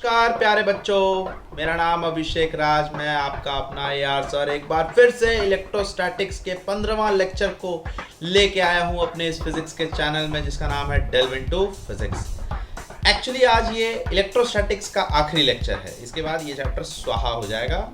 नमस्कार प्यारे बच्चों, मेरा नाम अभिषेक राज। मैं आपका अपना यार सर एक बार फिर से इलेक्ट्रोस्टैटिक्स के 15वां लेक्चर को लेके आया हूं अपने इस फिजिक्स के चैनल में, जिसका नाम है डेल्व इनटू फिजिक्स। एक्चुअली आज ये इलेक्ट्रोस्टैटिक्स का आखिरी लेक्चर है, इसके बाद ये चैप्टर स्वाहा हो जाएगा।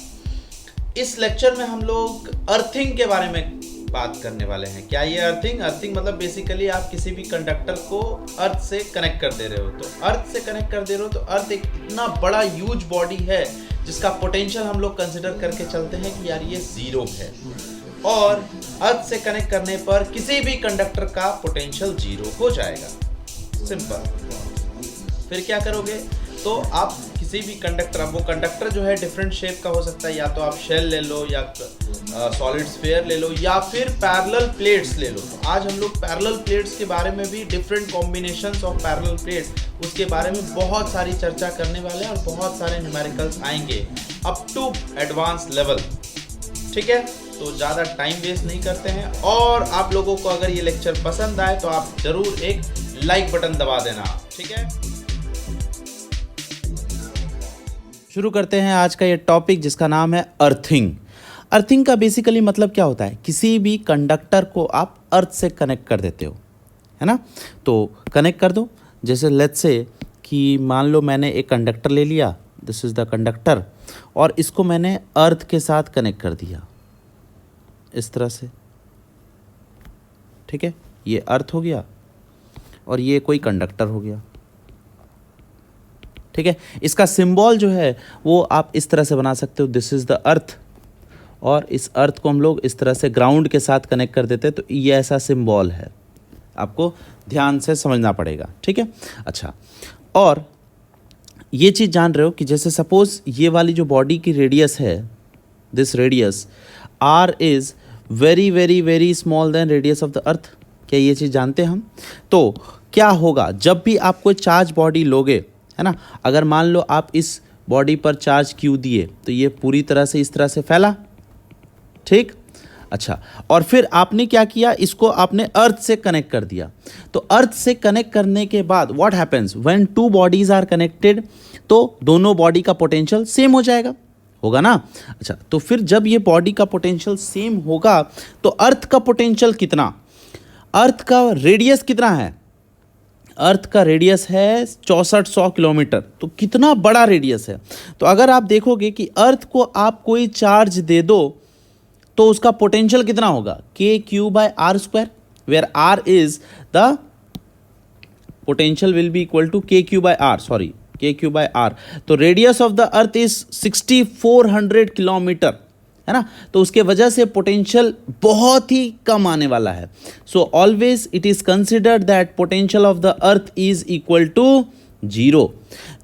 इस लेक्चर में हम लोग अर्थिंग के बारे में बात करने वाले हैं। क्या ये अर्थिंग मतलब बेसिकली आप किसी भी कंडक्टर को अर्थ से कनेक्ट कर दे रहे हो। तो अर्थ से कनेक्ट कर दे रहे हो तो अर्थ एक इतना बड़ा ह्यूज बॉडी है जिसका पोटेंशियल हम लोग कंसिडर करके चलते हैं कि यार ये जीरो है, और अर्थ से कनेक्ट करने पर किसी भी कंडक्टर का पोटेंशियल जीरो हो जाएगा। सिंपल। फिर क्या करोगे, तो आप किसी भी कंडक्टर, अब वो कंडक्टर जो है डिफरेंट शेप का हो सकता है, या तो आप शेल ले लो, या सॉलिड स्फीयर ले लो, या फिर पैरेलल प्लेट्स ले लो। तो आज हम लोग पैरेलल प्लेट्स के बारे में भी, different combinations of parallel plate, उसके बारे में बहुत सारी चर्चा करने वाले हैं, और बहुत सारे न्यूमेरिकल्स आएंगे अप टू एडवांस लेवल। ठीक है, तो ज़्यादा टाइम वेस्ट नहीं करते हैं, और आप लोगों को अगर ये लेक्चर पसंद आए तो आप ज़रूर एक लाइक बटन दबा देना। ठीक है, शुरू करते हैं आज का ये टॉपिक जिसका नाम है अर्थिंग। अर्थिंग का बेसिकली मतलब क्या होता है, किसी भी कंडक्टर को आप अर्थ से कनेक्ट कर देते हो, है ना। तो कनेक्ट कर दो, जैसे लेट्स से कि मान लो मैंने एक कंडक्टर ले लिया, दिस इज़ द कंडक्टर, और इसको मैंने अर्थ के साथ कनेक्ट कर दिया इस तरह से। ठीक है, ये अर्थ हो गया और ये कोई कंडक्टर हो गया। ठीक है, इसका सिंबल जो है वो आप इस तरह से बना सकते हो, दिस इज़ द अर्थ, और इस अर्थ को हम लोग इस तरह से ग्राउंड के साथ कनेक्ट कर देते हैं। तो ये ऐसा सिंबल है, आपको ध्यान से समझना पड़ेगा। ठीक है, अच्छा, और ये चीज़ जान रहे हो कि जैसे सपोज ये वाली जो बॉडी की रेडियस है, this radius R is very very very small than radius of the earth. क्या ये चीज़ जानते हैं हम? तो क्या होगा जब भी आप कोई चार्ज बॉडी लोगे, है ना, अगर मान लो आप इस बॉडी पर चार्ज क्यू दिए तो ये पूरी तरह से इस तरह से फैला। ठीक, अच्छा, और फिर आपने क्या किया, इसको आपने अर्थ से कनेक्ट कर दिया। तो अर्थ से कनेक्ट करने के बाद what happens when two bodies are connected, तो दोनों बॉडी का पोटेंशियल सेम हो जाएगा, होगा ना। अच्छा, तो फिर जब ये बॉडी का पोटेंशियल सेम होगा तो अर्थ का पोटेंशियल कितना, अर्थ का रेडियस कितना है, अर्थ का रेडियस है 6400 किलोमीटर। तो कितना बड़ा रेडियस है। तो अगर आप देखोगे कि अर्थ को आप कोई चार्ज दे दो तो उसका पोटेंशियल कितना होगा, kq/r², where r is the potential will be equal to kq/r, sorry kq/r। तो radius of the earth is 6400 kilometre, है ना। तो उसके वजह से पोटेंशियल बहुत ही कम आने वाला है। So always it is considered that potential of the earth is equal to 0।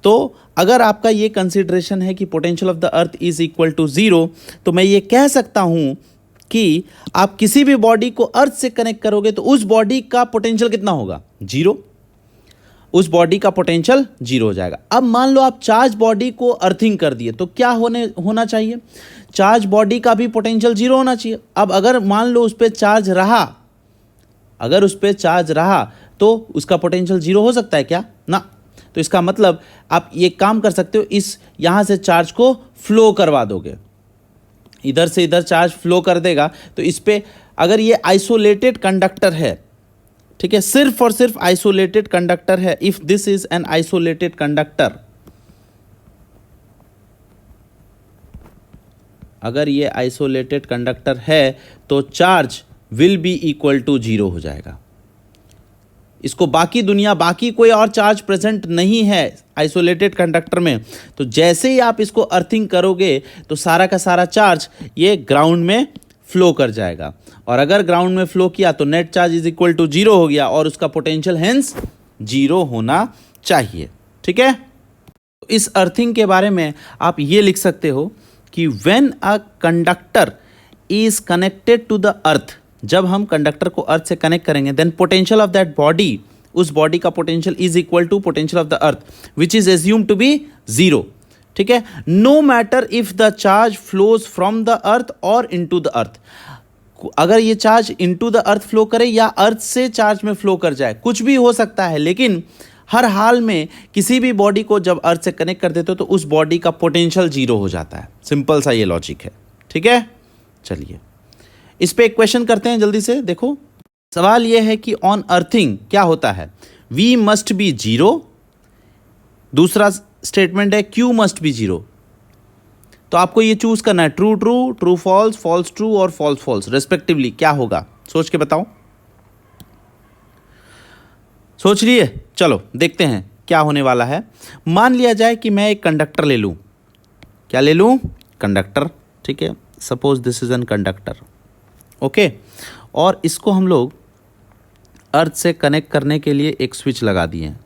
तो अगर आपका ये कंसिडरेशन है कि potential of the earth is equal to 0, तो मैं ये कह सकता हूं कि आप किसी भी बॉडी को अर्थ से कनेक्ट करोगे तो उस बॉडी का पोटेंशियल कितना होगा, 0। उस बॉडी का पोटेंशियल 0 हो जाएगा। अब मान लो आप चार्ज बॉडी को अर्थिंग कर दिए, तो क्या होना चाहिए, चार्ज बॉडी का भी पोटेंशियल 0 होना चाहिए। अब अगर मान लो उस पर चार्ज रहा, अगर उस पर चार्ज रहा तो उसका पोटेंशियल 0 हो सकता है क्या, ना। तो इसका मतलब आप ये काम कर सकते हो, इस यहाँ से चार्ज को फ्लो करवा दोगे, इधर से इधर चार्ज फ्लो कर देगा। तो इस पर अगर ये आइसोलेटेड कंडक्टर है, ठीक है, सिर्फ और सिर्फ आइसोलेटेड कंडक्टर है, if this is an isolated conductor, अगर ये आइसोलेटेड कंडक्टर है तो charge will be equal to 0 हो जाएगा। इसको बाकी दुनिया, बाकी कोई और चार्ज प्रेजेंट नहीं है आइसोलेटेड कंडक्टर में, तो जैसे ही आप इसको अर्थिंग करोगे तो सारा का सारा चार्ज ये ग्राउंड में फ्लो कर जाएगा, और अगर ग्राउंड में फ्लो किया तो net charge is equal to 0 हो गया, और उसका पोटेंशियल हेंस 0 होना चाहिए। ठीक है, इस अर्थिंग के बारे में आप ये लिख सकते हो कि when a conductor is connected to the earth, जब हम कंडक्टर को अर्थ से कनेक्ट करेंगे, then potential of that body, उस बॉडी का potential is equal to potential of the earth which is assume to be 0। ठीक है, no matter if the charge flows from the earth और into the earth, अगर ये charge into the earth flow करे या अर्थ से charge में flow कर जाए, कुछ भी हो सकता है, लेकिन हर हाल में किसी भी बॉडी को जब अर्थ से कनेक्ट कर देते हो तो उस बॉडी का पोटेंशियल जीरो हो जाता है। सिंपल सा ये लॉजिक है, ठीक है। चलिए इस पे एक क्वेश्चन करते हैं जल्दी से। देखो सवाल ये है कि ऑन अर्थिंग क्या होता है, V मस्ट बी जीरो, दूसरा स्टेटमेंट है Q मस्ट बी जीरो। तो आपको ये चूज करना है true true, true false, false true और फॉल्स फॉल्स रेस्पेक्टिवली। क्या होगा सोच के बताओ, सोच लिए। चलो देखते हैं क्या होने वाला है। मान लिया जाए कि मैं एक कंडक्टर ले लूं। क्या ले लूं? कंडक्टर, ठीक है। Suppose this is N conductor, okay. और इसको हम लोग अर्थ से कनेक्ट करने के लिए एक स्विच लगा दिए हैं,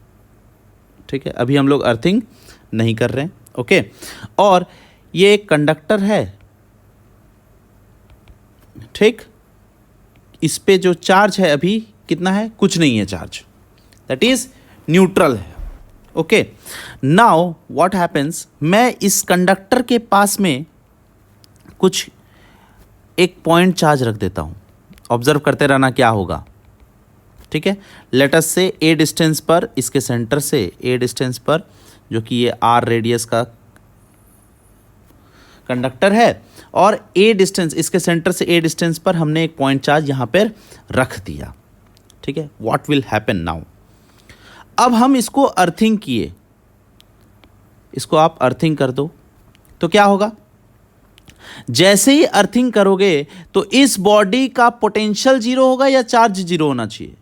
ठीक है। अभी हम लोग अर्थिंग नहीं कर रहे हैं, ओके। और ये एक कंडक्टर है, ठीक। इस पे जो चार्ज है अभी कितना है? कुछ नहीं है चार्ज, दैट इज न्यूट्रल है, ओके। नाउ व्हाट हैपेंस, मैं इस कंडक्टर के पास में कुछ एक पॉइंट चार्ज रख देता हूं। ऑब्जर्व करते रहना क्या होगा, ठीक है। लेट अस से ए डिस्टेंस पर, इसके सेंटर से ए डिस्टेंस पर, जो कि ये आर रेडियस का कंडक्टर है, और ए डिस्टेंस, इसके सेंटर से ए डिस्टेंस पर हमने एक पॉइंट चार्ज यहां पर रख दिया, ठीक है। व्हाट विल हैपन नाउ, अब हम इसको अर्थिंग किए, इसको आप अर्थिंग कर दो तो क्या होगा? जैसे ही अर्थिंग करोगे तो इस बॉडी का पोटेंशियल जीरो होगा या चार्ज जीरो होना चाहिए?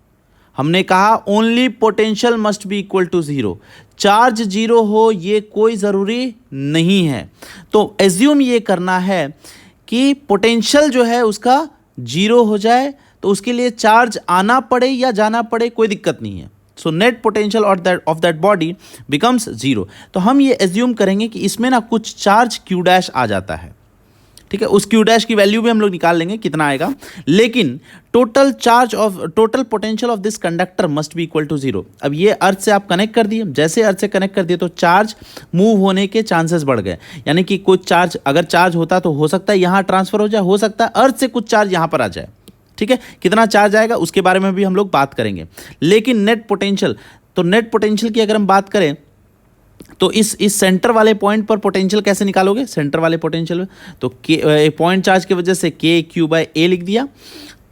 हमने कहा only potential must be equal to zero, charge zero हो ये कोई ज़रूरी नहीं है। तो एज्यूम ये करना है कि पोटेंशियल जो है उसका जीरो हो जाए, तो उसके लिए चार्ज आना पड़े या जाना पड़े कोई दिक्कत नहीं है। So net potential of that body becomes zero. तो हम ये एज्यूम करेंगे कि इसमें ना कुछ चार्ज क्यू डैश आ जाता है, ठीक है। उस क्यू डैश की वैल्यू भी हम लोग निकाल लेंगे कितना आएगा, लेकिन total potential of this conductor must be equal to zero. अब ये अर्थ से आप कनेक्ट कर दिए, जैसे अर्थ से कनेक्ट कर दिए तो चार्ज मूव होने के चांसेस बढ़ गए। यानी कि कुछ चार्ज, अगर चार्ज होता तो हो सकता है यहां ट्रांसफर हो जाए, हो सकता है अर्थ से कुछ चार्ज यहां पर आ जाए, ठीक है। कितना चार्ज आएगा उसके बारे में भी हम लोग बात करेंगे। लेकिन नेट पोटेंशियल, तो नेट पोटेंशियल की अगर हम बात करें तो इस सेंटर वाले पॉइंट पर पोटेंशियल कैसे निकालोगे? सेंटर वाले पोटेंशियल में तो के पॉइंट चार्ज की वजह से के क्यू बाय ए लिख दिया,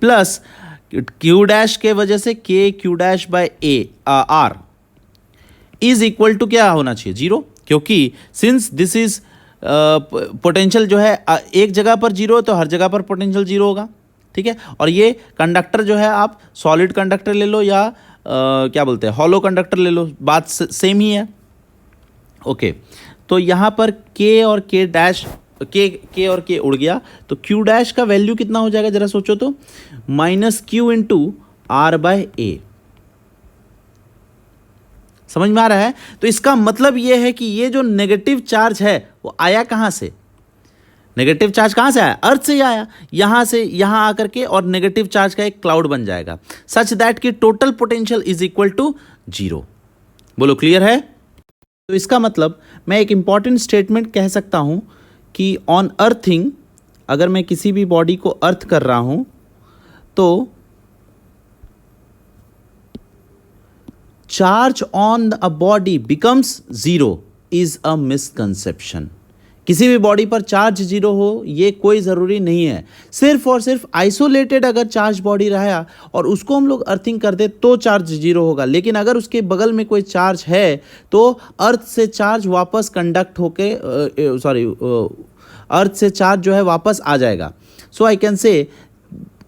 प्लस क्यू डैश के वजह से k Q dash by A R is equal to क्या होना चाहिए? जीरो, क्योंकि सिंस दिस इज पोटेंशियल जो है एक जगह पर जीरो है तो हर जगह पर पोटेंशियल जीरो होगा, ठीक है। और ये कंडक्टर जो है आप सॉलिड कंडक्टर ले लो या क्या बोलते हैं हॉलो कंडक्टर ले लो, बात सेम ही है, ओके। तो यहाँ पर के और के डैश, के और के उड़ गया, तो क्यू डैश का वैल्यू कितना हो जाएगा जरा सोचो तो, minus q into r by a. समझ में आ रहा है? तो इसका मतलब ये है कि ये जो नेगेटिव चार्ज है वो आया कहाँ से? नेगेटिव चार्ज कहाँ से आया? अर्थ से ही आया, यहाँ से यहाँ आकर के, और नेगेटिव चार्ज का एक क्लाउड बन जाएगा सच दैट कि total potential is equal to zero. बोलो क्लियर है? तो इसका मतलब मैं एक इंपॉर्टेंट स्टेटमेंट कह सकता हूं कि ऑन अर्थिंग, अगर मैं किसी भी बॉडी को अर्थ कर रहा हूं तो charge on a body becomes zero is a misconception. किसी भी बॉडी पर चार्ज जीरो हो ये कोई ज़रूरी नहीं है। सिर्फ और सिर्फ आइसोलेटेड अगर चार्ज बॉडी रहा और उसको हम लोग अर्थिंग कर दे तो चार्ज जीरो होगा, लेकिन अगर उसके बगल में कोई चार्ज है तो अर्थ से चार्ज वापस कंडक्ट होके अर्थ से चार्ज जो है वापस आ जाएगा। सो आई कैन से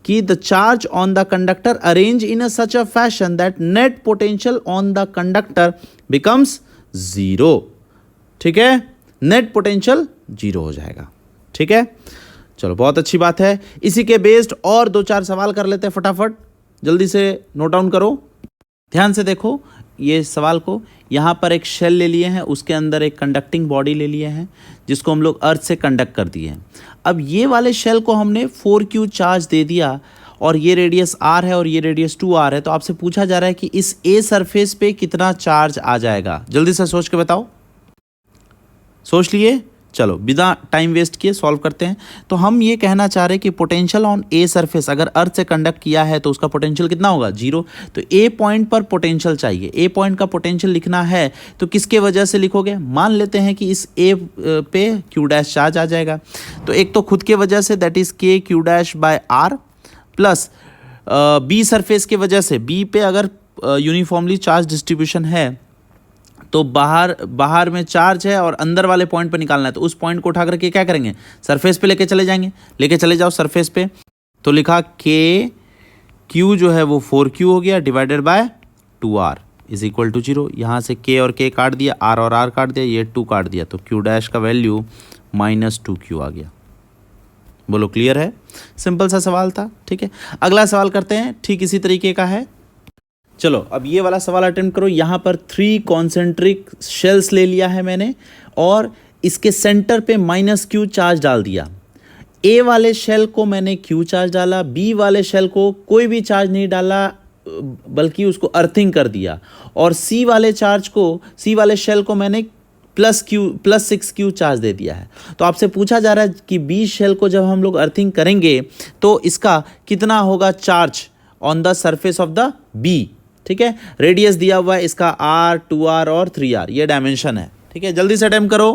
कि the charge on the conductor arrange in such a fashion that net potential on the conductor becomes zero, ठीक है। नेट पोटेंशियल जीरो हो जाएगा, ठीक है। चलो बहुत अच्छी बात है। इसी के बेस्ड और दो चार सवाल कर लेते हैं फटाफट, जल्दी से नोट डाउन करो, ध्यान से देखो ये सवाल को। यहाँ पर एक शेल ले लिए हैं, उसके अंदर एक कंडक्टिंग बॉडी ले लिए हैं जिसको हम लोग अर्थ से कंडक्ट कर दिए हैं। अब ये वाले शेल को हमने 4Q चार्ज दे दिया और ये रेडियस R है और ये रेडियस 2R है। तो आपसे पूछा जा रहा है कि इस A सरफेस पे कितना चार्ज आ जाएगा? जल्दी से सोच के बताओ। सोच लिए? चलो बिना टाइम वेस्ट किए सॉल्व करते हैं। तो हम ये कहना चाह रहे हैं कि पोटेंशियल ऑन ए सरफेस अगर अर्थ से कंडक्ट किया है तो उसका पोटेंशियल कितना होगा, 0। तो ए पॉइंट पर पोटेंशियल चाहिए, ए पॉइंट का पोटेंशियल लिखना है तो किसके वजह से लिखोगे, मान लेते हैं कि इस ए पे क्यू डैश चार्ज आ जाएगा। तो एक तो खुद के वजह से that is k Q dash by R, plus B surface के वजह से, बी पे अगर यूनिफॉर्मली चार्ज डिस्ट्रीब्यूशन है तो बाहर में चार्ज है और अंदर वाले पॉइंट पे निकालना है, तो उस पॉइंट को उठा करके क्या करेंगे, सरफेस पे लेके चले जाएंगे, लेके चले जाओ सरफेस पे। तो लिखा के क्यू जो है वो 4Q हो गया divided by 2R is equal to 0। यहाँ से के और के काट दिया, आर और आर काट दिया, ये 2 काट दिया, तो क्यू डैश का वैल्यू -2Q आ गया। बोलो क्लियर है, सिंपल सा सवाल था। ठीक है, अगला सवाल करते हैं, ठीक इसी तरीके का है। चलो अब ये वाला सवाल अटेम्प्ट करो। यहाँ पर 3 कॉन्सेंट्रिक शेल्स ले लिया है मैंने और इसके सेंटर पे -Q चार्ज डाल दिया। ए वाले शेल को मैंने Q चार्ज डाला, बी वाले शेल को कोई भी चार्ज नहीं डाला बल्कि उसको अर्थिंग कर दिया, और सी वाले शेल को मैंने +6Q चार्ज दे दिया है। तो आपसे पूछा जा रहा है कि बी शेल को जब हम लोग अर्थिंग करेंगे तो इसका कितना होगा charge on the surface of the B. ठीक है, रेडियस दिया हुआ है इसका R, 2R और 3R, ये डायमेंशन है। ठीक है, जल्दी से अटेम्प्ट करो।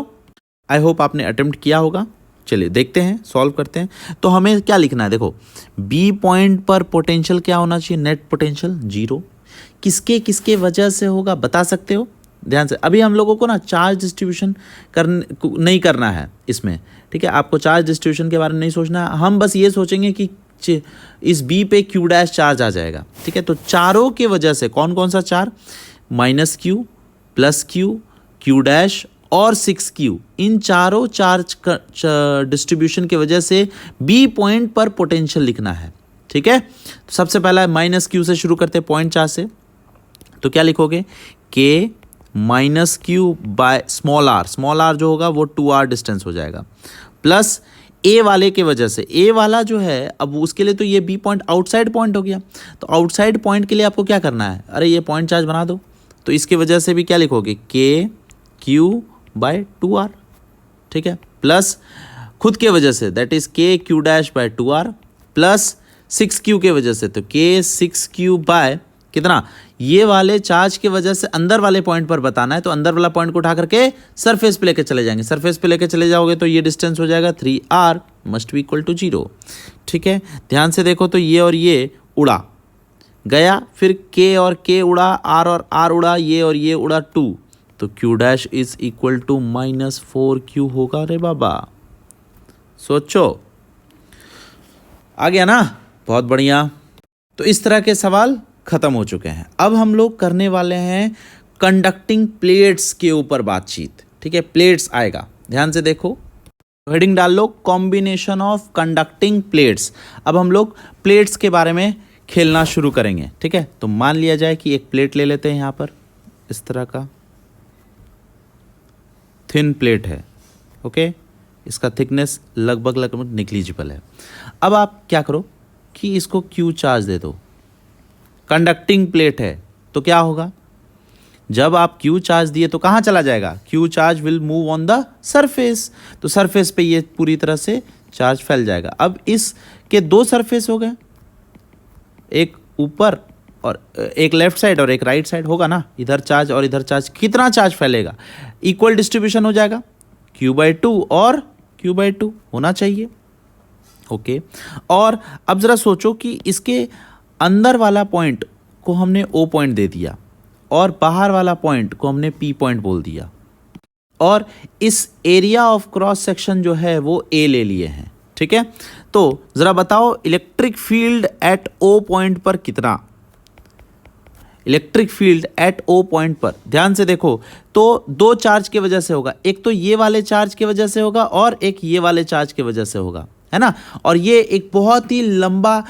आई होप आपने अटेम्प्ट किया होगा। चलिए देखते हैं, सॉल्व करते हैं। तो हमें क्या लिखना है, देखो बी पॉइंट पर पोटेंशियल क्या होना चाहिए, नेट पोटेंशियल 0। किसके किसके वजह से होगा बता सकते हो, ध्यान से। अभी हम लोगों को ना चार्ज डिस्ट्रीब्यूशन नहीं करना है इसमें। ठीक है, आपको चार्ज डिस्ट्रीब्यूशन के बारे में नहीं सोचना है, हम बस ये सोचेंगे कि इस बी पे क्यू डैश चार्ज आ जाएगा। ठीक है, तो चारों के वजह से कौन कौन सा चार, -Q, +Q, क्यू डैश और 6Q, इन चारों चार्ज डिस्ट्रीब्यूशन की वजह से बी पॉइंट पर पोटेंशियल लिखना है। ठीक है, तो सबसे पहला -Q से शुरू करते हैं, पॉइंट चार्ज से। तो क्या लिखोगे, K -Q by small r जो होगा वो 2R डिस्टेंस हो जाएगा, प्लस ए वाले के वजह से, ए वाला जो है अब उसके लिए तो ये बी पॉइंट आउटसाइड पॉइंट हो गया। तो आउटसाइड पॉइंट के लिए आपको क्या करना है, अरे ये पॉइंट चार्ज बना दो। तो इसके वजह से भी क्या लिखोगे, KQ बाय 2R। ठीक है, प्लस खुद के वजह से that is KQ dash by 2R, plus 6Q के वजह से तो K6Q बाय कितना, ये वाले चार्ज के वजह से अंदर वाले पॉइंट पर बताना है, तो अंदर वाला पॉइंट को उठा करके सरफेस पे लेके चले जाएंगे। सरफेस पे लेके चले जाओगे तो ये डिस्टेंस हो जाएगा 3R must be equal to 0। ठीक है, ध्यान से देखो तो ये और ये उड़ा गया, फिर K और K उड़ा, R और R उड़ा, ये और ये उड़ा 2, तो Q dash is equal to -4Q होगा। रे बाबा सोचो, आ गया ना, बहुत बढ़िया। तो इस तरह के सवाल खत्म हो चुके हैं। अब हम लोग करने वाले हैं कंडक्टिंग प्लेट्स के ऊपर बातचीत। ठीक है, प्लेट्स आएगा, ध्यान से देखो, हेडिंग डाल लो कॉम्बिनेशन ऑफ कंडक्टिंग प्लेट्स। अब हम लोग प्लेट्स के बारे में खेलना शुरू करेंगे। ठीक है, तो मान लिया जाए कि एक प्लेट ले लेते हैं, यहाँ पर इस तरह का थिन प्लेट है। ओके, इसका थिकनेस लगभग निग्लिजिबल है। अब आप क्या करो कि इसको Q चार्ज दे दो, कंडक्टिंग प्लेट है तो क्या होगा, जब आप Q चार्ज दिए तो कहाँ चला जाएगा, Q charge will move on the surface, तो सरफेस पे ये पूरी तरह से चार्ज फैल जाएगा। अब इसके 2 सरफेस हो गए, एक ऊपर और एक लेफ्ट साइड और एक राइट साइड होगा ना, इधर चार्ज और इधर चार्ज, कितना चार्ज फैलेगा, इक्वल डिस्ट्रीब्यूशन हो जाएगा, Q/2 और Q/2 होना चाहिए। ओके, और अब जरा सोचो कि इसके अंदर वाला पॉइंट को हमने O पॉइंट दे दिया और बाहर वाला पॉइंट को हमने P पॉइंट बोल दिया, और इस एरिया ऑफ क्रॉस सेक्शन जो है वो A ले लिए हैं। ठीक है, तो जरा बताओ electric field at O point पर कितना, electric field at O point पर ध्यान से देखो तो 2 चार्ज के वजह से होगा, एक तो ये वाले चार्ज की वजह से होगा और एक ये वाले चार्ज की वजह से होगा, है ना, और ये एक बहुत ही लंबा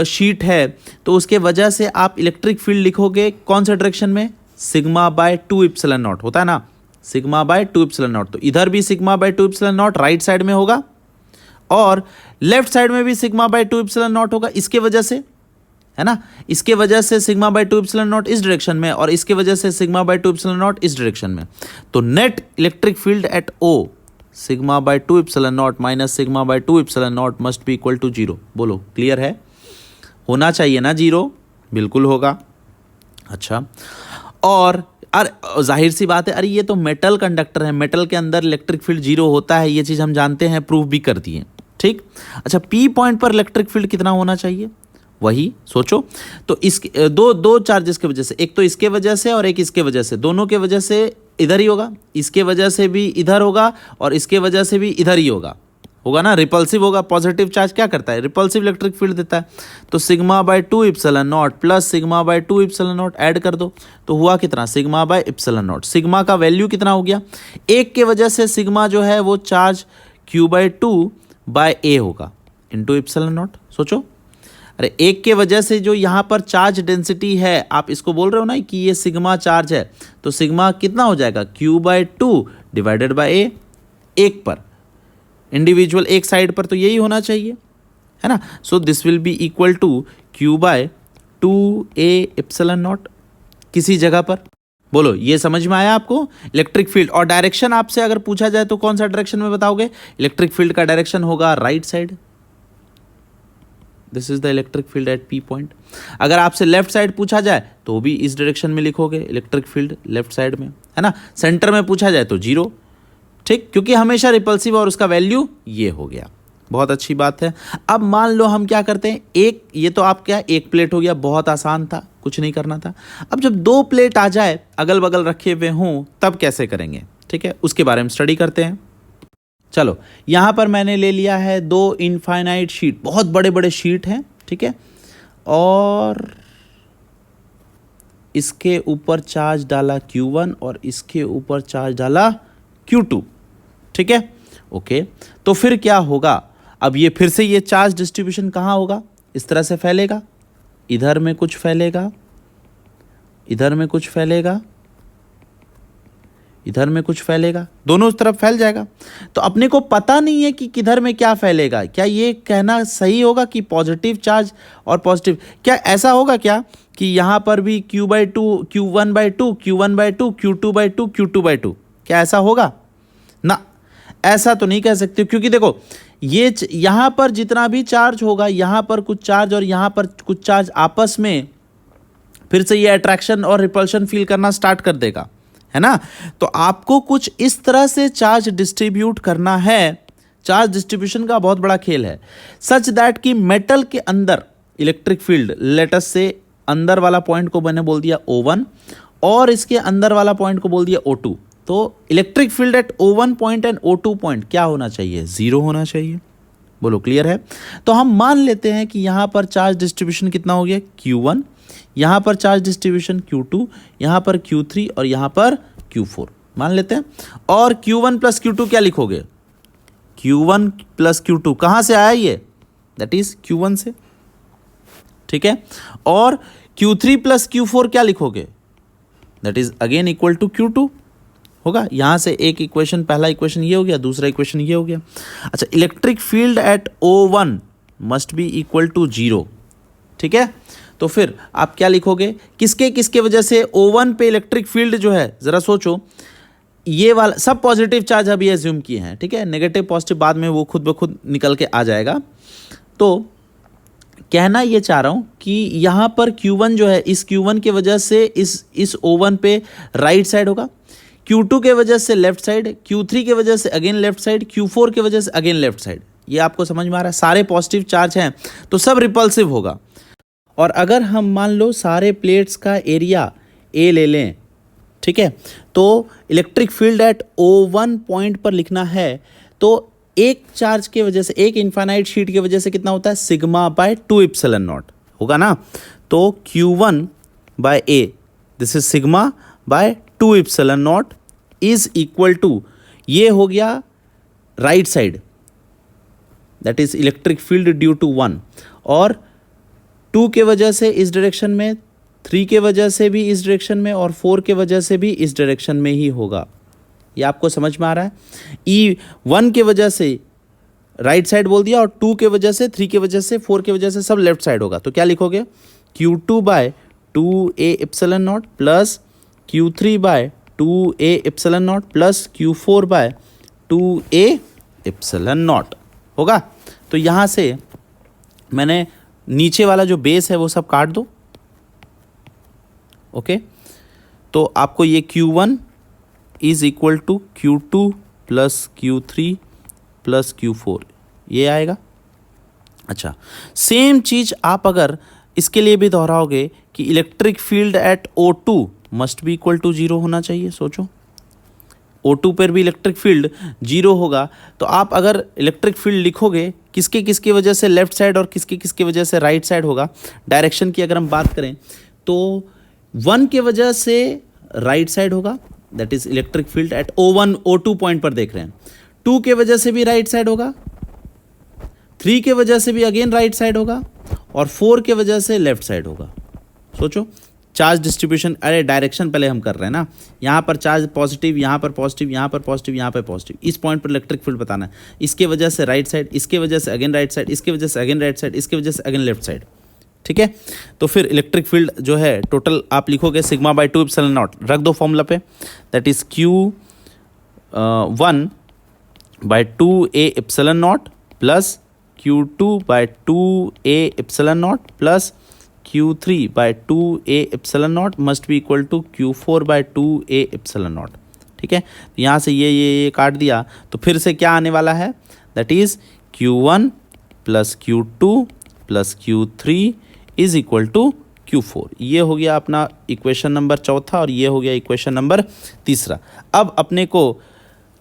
शीट है, तो उसके वजह से आप इलेक्ट्रिक फील्ड लिखोगे कौन से डायरेक्शन में, σ/2ε0 होता है ना, σ/2ε0, तो इधर भी σ/2ε0 राइट साइड में होगा और लेफ्ट साइड में भी σ/2ε0 होगा, इसके वजह से, है ना, इसके वजह से σ/2ε0 इस डायरेक्शन में और इसके वजह से σ/2ε0 इस डायरेक्शन में। तो net electric field at O sigma by 2 epsilon naught minus sigma by 2 epsilon naught must be equal to 0। बोलो क्लियर है? होना चाहिए ना 0? बिल्कुल होगा। अच्छा, और अरे जाहिर सी बात है, अरे ये तो मेटल कंडक्टर है, मेटल के अंदर इलेक्ट्रिक फील्ड 0 होता है, ये चीज़ हम जानते हैं, प्रूफ भी कर दिए। ठीक। अच्छा, पी पॉइंट पर इलेक्ट्रिक फील्ड कितना होना चाहिए? वही सोचो। तो इसके दो चार्जेस की वजह से, एक तो इसके वजह से और एक इसके वजह से, दोनों के वजह से इधर ही होगा, इसके वजह से भी इधर होगा और इसके वजह से भी इधर ही होगा ना, रिपल्सिव होगा। पॉजिटिव चार्ज क्या करता है? रिपल्सिव इलेक्ट्रिक फील्ड देता है। तो sigma by 2 epsilon naught plus sigma by 2 epsilon not add कर दो तो हुआ कितना? Sigma bye epsilon naught. Sigma का वैल्यू कितना हो गया? एक के वजह से सिग्मा जो है वो चार्ज क्यू बाय 2 बाय ए होगा इंटू इप्सिलॉन नॉट। सोचो, अरे एक के वजह से जो यहाँ पर चार्ज डेंसिटी है, आप इसको बोल रहे हो ना कि ये सिग्मा चार्ज है, तो सिग्मा कितना हो जाएगा? क्यू बाय 2 डिवाइडेड बाय ए, एक पर इंडिविजुअल एक साइड पर, तो यही होना चाहिए, है ना। So this will be equal to Q by 2a epsilon naught किसी जगह पर। बोलो ये समझ में आया आपको? इलेक्ट्रिक फील्ड और डायरेक्शन आपसे अगर पूछा जाए तो कौन सा डायरेक्शन में बताओगे? इलेक्ट्रिक फील्ड का डायरेक्शन होगा right side. This is the electric field eight P point. अगर आपसे लेफ्ट साइड पूछा जाए तो भी इस डायरेक्शन में लिखोगे, इलेक्ट्रिक फील्ड लेफ्ट साइड में, है ना। सेंटर में पूछा जाए तो 0। ठीक, क्योंकि हमेशा रिपल्सिव और उसका वैल्यू ये हो गया। बहुत अच्छी बात है। अब मान लो हम क्या करते हैं, एक ये तो आप क्या एक प्लेट हो गया, बहुत आसान था, कुछ नहीं करना था। अब जब 2 प्लेट आ जाए अगल बगल रखे हुए हों तब कैसे करेंगे? ठीक है, उसके बारे में स्टडी करते हैं। चलो, यहाँ पर मैंने ले लिया है 2 इनफाइनाइट शीट, बहुत बड़े बड़े शीट हैं, ठीक है, और इसके ऊपर चार्ज डाला Q1 और इसके ऊपर चार्ज डाला Q2। ठीक है, ओके। तो फिर क्या होगा? अब ये फिर से ये चार्ज डिस्ट्रीब्यूशन कहाँ होगा? इस तरह से फैलेगा, इधर में कुछ फैलेगा, इधर में कुछ फैलेगा, इधर में कुछ फैलेगा, दोनों तरफ फैल जाएगा। तो अपने को पता नहीं है कि किधर में क्या फैलेगा। क्या ये कहना सही होगा कि पॉजिटिव चार्ज और पॉजिटिव, क्या ऐसा होगा क्या कि यहाँ पर भी Q/2 Q1/2 Q1/2 Q2/2 Q2/2, क्या ऐसा होगा? ना, ऐसा तो नहीं कह सकते, क्योंकि देखो ये यहाँ पर जितना भी चार्ज होगा, यहाँ पर कुछ चार्ज और यहाँ पर कुछ चार्ज आपस में फिर से ये अट्रैक्शन और रिपल्शन फील करना स्टार्ट कर देगा, है ना। तो आपको कुछ इस तरह से चार्ज डिस्ट्रीब्यूट करना है। चार्ज डिस्ट्रीब्यूशन का बहुत बड़ा खेल है, सच दैट कि मेटल के अंदर इलेक्ट्रिक फील्ड, लेटस से अंदर वाला पॉइंट को मैंने बोल दिया O1 और इसके अंदर वाला पॉइंट को बोल दिया O2। तो electric field at O1 point and O2 point क्या होना चाहिए? 0 होना चाहिए। बोलो क्लियर है? तो हम मान लेते हैं कि यहाँ पर चार्ज डिस्ट्रीब्यूशन कितना हो गया? Q1, यहाँ पर चार्ज डिस्ट्रीब्यूशन Q2, यहाँ पर Q3 और यहाँ पर Q4 मान लेते हैं। और Q1 प्लस Q2 क्या लिखोगे? Q1 प्लस Q2 कहाँ से आया ये? दैट इज Q1 से, ठीक है। और Q3 प्लस Q4 क्या लिखोगे? That is again equal to Q2 होगा। यहां से एक इक्वेशन, पहला इक्वेशन ये हो गया, दूसरा इक्वेशन ये हो गया। अच्छा, electric field at O1 must be equal to 0, ठीक है। तो फिर आप क्या लिखोगे? किसके किसके वजह से O1 पे इलेक्ट्रिक फील्ड जो है, जरा सोचो, ये वाला सब पॉजिटिव चार्ज अभी एज्यूम किए हैं, ठीक है। नेगेटिव पॉजिटिव बाद में वो खुद ब खुद निकल के आ जाएगा। तो कहना ये चाह रहा हूं कि यहां पर Q1 जो है, इस Q1 की वजह से इस O1 पे राइट साइड होगा, Q2 के वजह से लेफ्ट साइड, Q3 के वजह से अगेन लेफ्ट साइड, Q4 के वजह से अगेन लेफ्ट साइड। ये आपको समझ में आ रहा है? सारे पॉजिटिव चार्ज हैं तो सब रिपल्सिव होगा। और अगर हम मान लो सारे प्लेट्स का एरिया A ले लें, ठीक है, तो electric field at O1 point पर लिखना है तो एक चार्ज के वजह से, एक इनफाइनाइट शीट की वजह से कितना होता है? सिग्मा बाय 2 इप्सिलॉन नॉट होगा ना। तो Q1 by A, this is sigma by 2 epsilon naught is equal to, ये हो गया right side, that is electric field due to 1, और 2 के वजह से इस डायरेक्शन में, 3 के वजह से भी इस डायरेक्शन में, और 4 के वजह से भी इस डायरेक्शन में ही होगा। ये आपको समझ में आ रहा है? E1 के वजह से राइट साइड बोल दिया, और 2 के वजह से, 3 के वजह से, 4 के वजह से सब लेफ्ट साइड होगा। तो क्या लिखोगे? Q2 by 2a epsilon naught plus Q3 by 2a epsilon naught plus Q4 by 2a epsilon naught होगा। तो यहाँ से मैंने नीचे वाला जो बेस है वो सब काट दो। ओके, तो आपको ये Q1 is equal to Q2 plus Q3 plus Q4 ये आएगा। अच्छा, सेम चीज आप अगर इसके लिए भी दोहराओगे कि electric field at O2 must be equal to 0 होना चाहिए। सोचो O2 पर भी इलेक्ट्रिक फील्ड 0 होगा, तो आप अगर इलेक्ट्रिक फील्ड लिखोगे किसके किसकी वजह से लेफ्ट साइड और किसकी किसकी वजह से राइट साइड होगा। डायरेक्शन की अगर हम बात करें तो 1 के वजह से राइट साइड होगा, that is electric field at O1 O2 point पर देख रहे हैं। 2 के वजह से भी राइट साइड होगा, 3 के वजह से भी अगेन राइट साइड होगा, और 4 के वजह से लेफ्ट साइड होगा। सोचो चार्ज डिस्ट्रीब्यूशन, अरे डायरेक्शन पहले हम कर रहे हैं ना, यहाँ पर चार्ज पॉजिटिव, यहाँ पर पॉजिटिव, यहाँ पर पॉजिटिव, यहाँ पर पॉजिटिव, इस पॉइंट पर इलेक्ट्रिक फील्ड बताना है। इसके वजह से राइट साइड, इसके वजह से अगेन राइट साइड, इसके वजह से अगेन राइट साइड, इसके वजह से अगेन लेफ्ट साइड। ठीक है, तो फिर इलेक्ट्रिक फील्ड जो है टोटल आप लिखोगे सिग्मा बाई 2 एप्सिलॉन नॉट, रख दो फॉर्मूला पे, that is Q1 by 2a epsilon naught plus Q2 by 2a epsilon naught plus Q3 by 2a epsilon naught must be equal to Q4 by 2a epsilon naught. ठीक है, यहाँ से ये काट दिया, तो फिर से क्या आने वाला है, that is Q1 plus Q2 plus Q3 is equal to Q4। ये हो गया अपना इक्वेशन नंबर चौथा, और ये हो गया इक्वेशन नंबर तीसरा। अब अपने को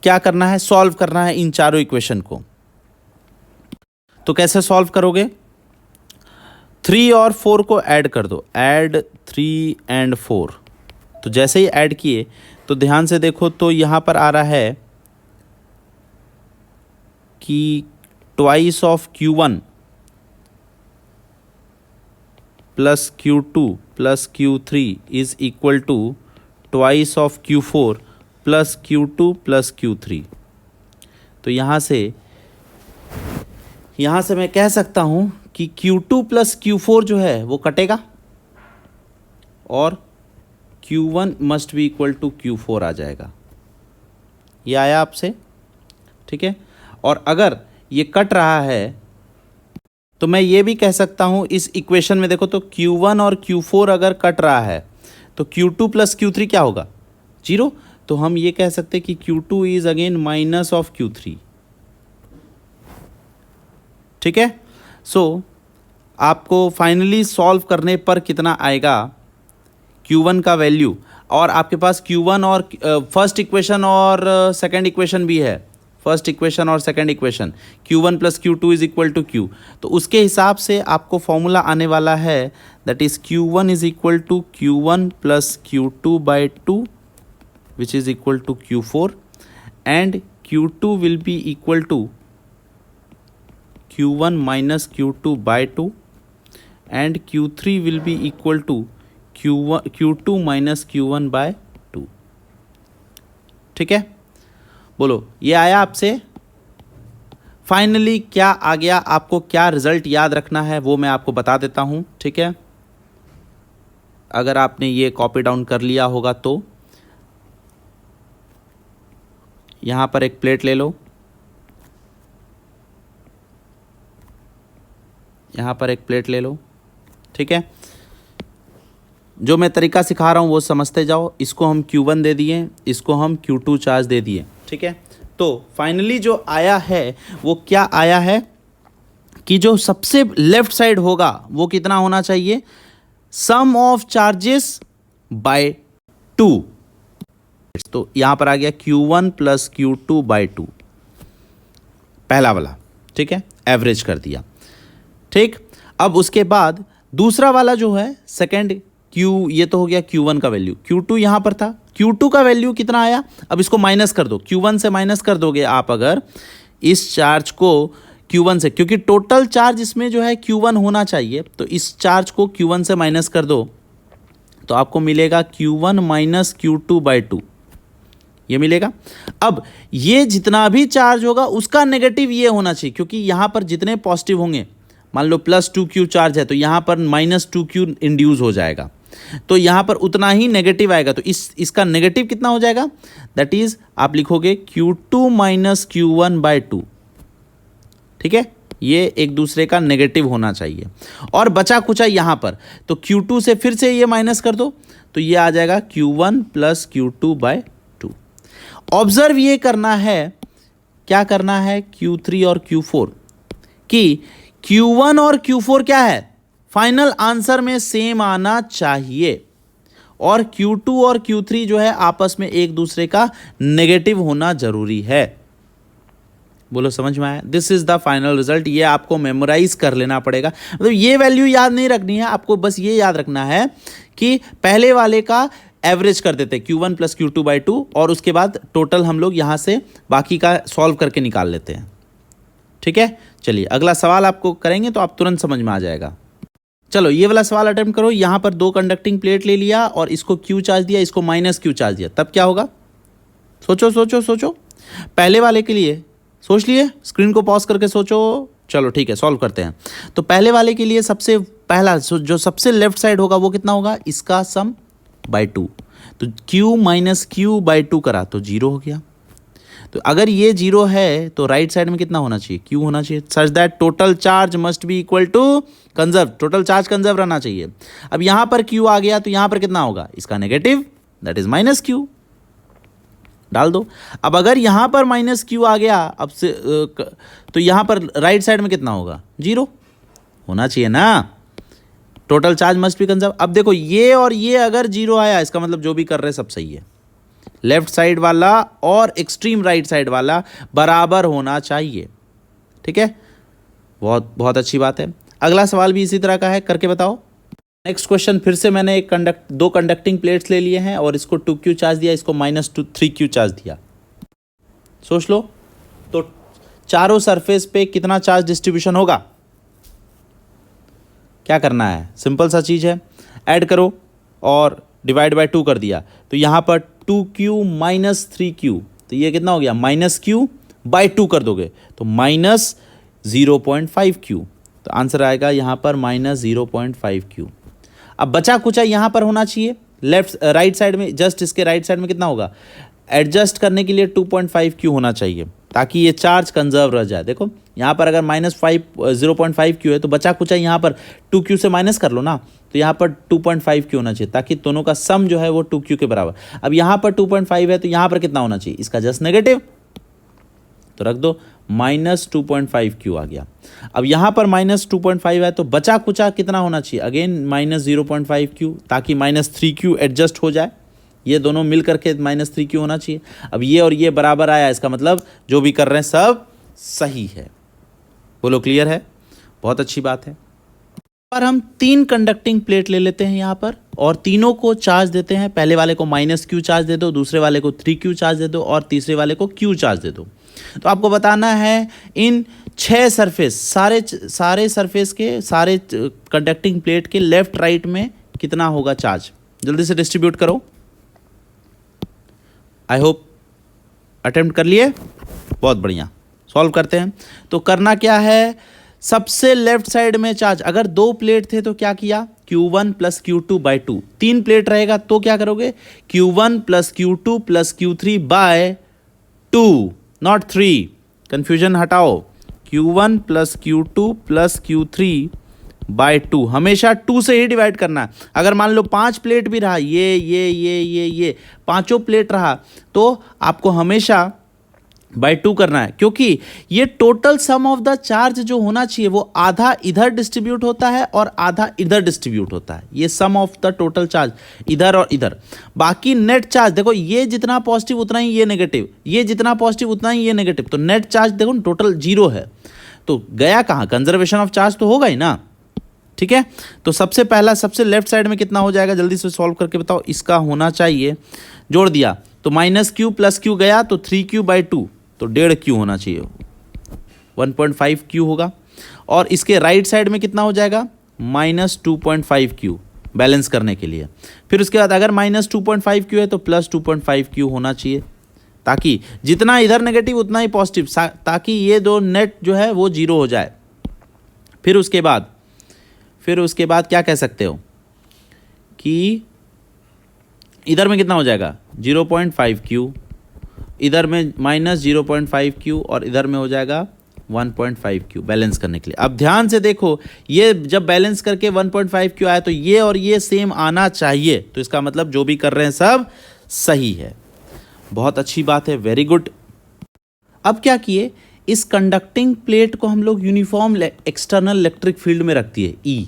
क्या करना है, सॉल्व करना है इन चारों इक्वेशन को। तो कैसे सॉल्व करोगे, 3 और 4 को ऐड कर दो, ऐड 3 एंड 4। तो जैसे ही ऐड किए तो ध्यान से देखो तो यहाँ पर आ रहा है कि twice of Q1 plus Q2 plus Q3 is equal to twice of Q4 plus Q2 plus Q3। तो यहाँ से मैं कह सकता हूँ कि Q2 प्लस Q4 जो है वो कटेगा, और Q1 must be equal to Q4 आ जाएगा। ये आया आपसे, ठीक है। और अगर ये कट रहा है तो मैं ये भी कह सकता हूँ इस इक्वेशन में देखो तो Q1 और Q4 अगर कट रहा है तो Q2 प्लस Q3 क्या होगा, 0। तो हम ये कह सकते हैं कि Q2 is again minus of Q3। ठीक है, सो आपको फाइनली सॉल्व करने पर कितना आएगा Q1 का वैल्यू, और आपके पास Q1 और फर्स्ट इक्वेशन और सेकंड इक्वेशन भी है, फर्स्ट इक्वेशन और second equation Q1 plus Q2 is equal to Q। तो उसके हिसाब से आपको फॉर्मूला आने वाला है, that is Q1 is equal to Q1 plus Q2 by 2 which is equal to Q4, and Q2 will be equal to Q1 minus Q2 by 2, and Q3 will be equal to Q2 minus Q1 by 2। ठीक है, बोलो ये आया आपसे। Finally क्या आ गया, आपको क्या रिजल्ट याद रखना है वो मैं आपको बता देता हूं। ठीक है, अगर आपने ये कॉपी डाउन कर लिया होगा तो यहां पर एक प्लेट ले लो, यहां पर एक प्लेट ले लो। ठीक है, जो मैं तरीका सिखा रहा हूँ वो समझते जाओ। इसको हम Q1 दे दिए, इसको हम Q2 चार्ज दे दिए। ठीक है, तो फाइनली जो आया है वो क्या आया है कि जो सबसे लेफ्ट साइड होगा वो कितना होना चाहिए, सम ऑफ चार्जेस बाय 2। तो यहां पर आ गया Q1 प्लस Q2 बाय 2, पहला वाला। ठीक है, एवरेज कर दिया। ठीक, अब उसके बाद दूसरा वाला जो है सेकंड Q, ये तो हो गया Q1 का वैल्यू। Q2 यहां पर था, Q2 का वैल्यू कितना आया, अब इसको माइनस कर दो, Q1 से माइनस कर दोगे आप अगर इस चार्ज को Q1 से, क्योंकि टोटल चार्ज इसमें जो है Q1 होना चाहिए, तो इस चार्ज को Q1 से माइनस कर दो तो आपको मिलेगा Q1 माइनस Q2 बाई 2, ये मिलेगा। अब ये जितना भी चार्ज होगा उसका नेगेटिव ये होना चाहिए, क्योंकि यहां पर जितने पॉजिटिव होंगे, मान लो प्लस 2Q चार्ज है तो यहां पर माइनस 2Q इंड्यूस हो जाएगा। तो यहाँ पर उतना ही नेगेटिव आएगा, तो इसका नेगेटिव कितना हो जाएगा, दैट इज आप लिखोगे Q2 माइनस Q1/2। ठीक है, ये एक दूसरे का नेगेटिव होना चाहिए। और बचा कुचा यहाँ पर, तो Q2 से फिर से ये माइनस कर दो, तो ये आ जाएगा Q1 प्लस Q2/2। ऑब्जर्व ये करना है, क्या करना है, Q3 और Q4 कि Q1 और Q4 क्या है, फाइनल आंसर में सेम आना चाहिए, और Q2 और Q3 जो है आपस में एक दूसरे का नेगेटिव होना जरूरी है। बोलो समझ में आया? This is the final result. ये आपको मेमोराइज कर लेना पड़ेगा, मतलब ये वैल्यू याद नहीं रखनी है आपको, बस ये याद रखना है कि पहले वाले का एवरेज कर देते Q1 प्लस Q2/2, और उसके बाद टोटल हम लोग यहां से बाकी का सॉल्व करके निकाल लेते हैं। ठीक है, चलिए अगला सवाल आपको करेंगे तो आप तुरंत समझ में आ जाएगा। चलो ये वाला सवाल अटेम्प्ट करो। यहां पर दो कंडक्टिंग प्लेट ले लिया और इसको Q चार्ज दिया, इसको माइनस Q चार्ज दिया, तब क्या होगा, सोचो सोचो सोचो। पहले वाले के लिए सोच लिए, स्क्रीन को पॉज करके सोचो। चलो ठीक है, सॉल्व करते हैं। तो पहले वाले के लिए सबसे पहला जो सबसे लेफ्ट साइड होगा वो कितना होगा, इसका सम बाई 2, तो Q माइनस Q/2 करा तो 0 हो गया। तो अगर ये 0 है तो राइट साइड में कितना होना चाहिए, Q होना चाहिए, such that total charge must be equal to conserve, total charge conserve रहना चाहिए। अब यहां पर Q आ गया तो यहां पर कितना होगा, इसका negative, that is minus Q, डाल दो। अब अगर यहां पर माइनस Q आ गया अब से तो यहां पर राइट साइड में कितना होगा, 0 होना चाहिए ना, total charge must B conserve. अब देखो ये और ये अगर 0 आया, इसका मतलब जो भी कर रहे हैं सब सही है, लेफ्ट साइड वाला और एक्सट्रीम राइट साइड वाला बराबर होना चाहिए। ठीक है, बहुत बहुत अच्छी बात है। अगला सवाल भी इसी तरह का है, करके बताओ। नेक्स्ट क्वेश्चन, फिर से मैंने दो कंडक्टिंग प्लेट्स ले लिए हैं और इसको 2Q चार्ज दिया, इसको माइनस 3Q चार्ज दिया। सोच लो तो चारों सरफेस पे कितना चार्ज डिस्ट्रीब्यूशन होगा, क्या करना है, सिंपल सा चीज है, ऐड करो और डिवाइड बाय 2 कर दिया, तो यहां पर 2Q माइनस 3Q, तो ये कितना हो गया, माइनस Q/2 कर दोगे तो माइनस 0.5Q, तो आंसर आएगा यहां पर माइनस 0.5Q। अब बचा कुचा यहां पर होना चाहिए लेफ्ट राइट साइड में, जस्ट इसके राइट साइड में कितना होगा, एडजस्ट करने के लिए 2.5Q होना चाहिए ताकि ये चार्ज कंजर्व रह जाए। देखो यहाँ पर अगर माइनस 0.5Q है तो बचा कुचा यहाँ पर 2Q से माइनस कर लो ना, तो यहाँ पर 2.5Q होना चाहिए ताकि दोनों का सम जो है वो 2Q के बराबर। अब यहाँ पर 2.5 है तो यहाँ पर कितना होना चाहिए, इसका जस्ट नेगेटिव, तो रख दो माइनस 2.5Q आ गया। अब यहाँ पर माइनस 2.5 है तो बचा कुचा कितना होना चाहिए, अगेन माइनस 0.5Q, ताकि माइनस 3Q एडजस्ट हो जाए, ये दोनों मिल करके माइनस 3Q होना चाहिए। अब ये और ये बराबर आया, इसका मतलब जो भी कर रहे हैं सब सही है। बोलो क्लियर है, बहुत अच्छी बात है। और हम 3 कंडक्टिंग प्लेट ले लेते हैं यहाँ पर और तीनों को चार्ज देते हैं। पहले वाले को माइनस Q चार्ज दे दो, दूसरे वाले को 3Q चार्ज दे दो और तीसरे वाले को Q चार्ज दे दो। तो आपको बताना है इन 6 सरफेस, सारे सरफेस के सारे कंडक्टिंग प्लेट के लेफ्ट राइट में कितना होगा चार्ज, जल्दी से डिस्ट्रीब्यूट करो। आई होप अटेम्प्ट कर लिए, बहुत बढ़िया। सॉल्व करते हैं, तो करना क्या है, सबसे लेफ्ट साइड में चार्ज, अगर 2 प्लेट थे तो क्या किया, Q1 प्लस Q2/2, 3 प्लेट रहेगा तो क्या करोगे, Q1 plus Q2 plus Q3/2, not 3, confusion हटाओ, Q1 plus Q2 plus Q3/2, हमेशा 2 से ही डिवाइड करना है। अगर मान लो 5 प्लेट भी रहा, ये पांचों प्लेट रहा, तो आपको हमेशा बाय 2 करना है, क्योंकि ये total sum of the charge जो होना चाहिए वो आधा इधर डिस्ट्रीब्यूट होता है और आधा इधर डिस्ट्रीब्यूट होता है। ये सम ऑफ द टोटल चार्ज इधर और इधर, बाकी नेट चार्ज देखो, ये जितना पॉजिटिव उतना ही ये नेगेटिव, ये जितना पॉजिटिव उतना ही ये नेगेटिव, तो नेट चार्ज देखो टोटल 0 है, तो गया कहाँ, कंजर्वेशन ऑफ चार्ज तो होगा ही ना। ठीक है, तो सबसे पहला सबसे लेफ्ट साइड में कितना हो जाएगा, जल्दी से सॉल्व करके बताओ। इसका होना चाहिए, जोड़ दिया तो माइनस Q प्लस Q गया तो 3Q/2, तो 1.5Q होना चाहिए, 1.5Q होगा। और इसके राइट साइड में कितना हो जाएगा, माइनस 2.5Q, बैलेंस करने के लिए। फिर उसके बाद अगर माइनस 2.5Q है तो प्लस 2.5Q होना चाहिए, ताकि जितना इधर नेगेटिव उतना ही पॉजिटिव, ताकि ये दो नेट जो है वो 0 हो जाए। फिर उसके बाद क्या कह सकते हो कि इधर में कितना हो जाएगा 0.5Q, इधर में -0.5Q और इधर में हो जाएगा 1.5Q बैलेंस करने के लिए। अब ध्यान से देखो, ये जब बैलेंस करके 1.5Q आया तो ये और ये सेम आना चाहिए, तो इसका मतलब जो भी कर रहे हैं सब सही है। बहुत अच्छी बात है, वेरी गुड। अब क्या किए, इस कंडक्टिंग प्लेट को हम लोग यूनिफॉर्म एक्सटर्नल इलेक्ट्रिक फील्ड में रख दिए E,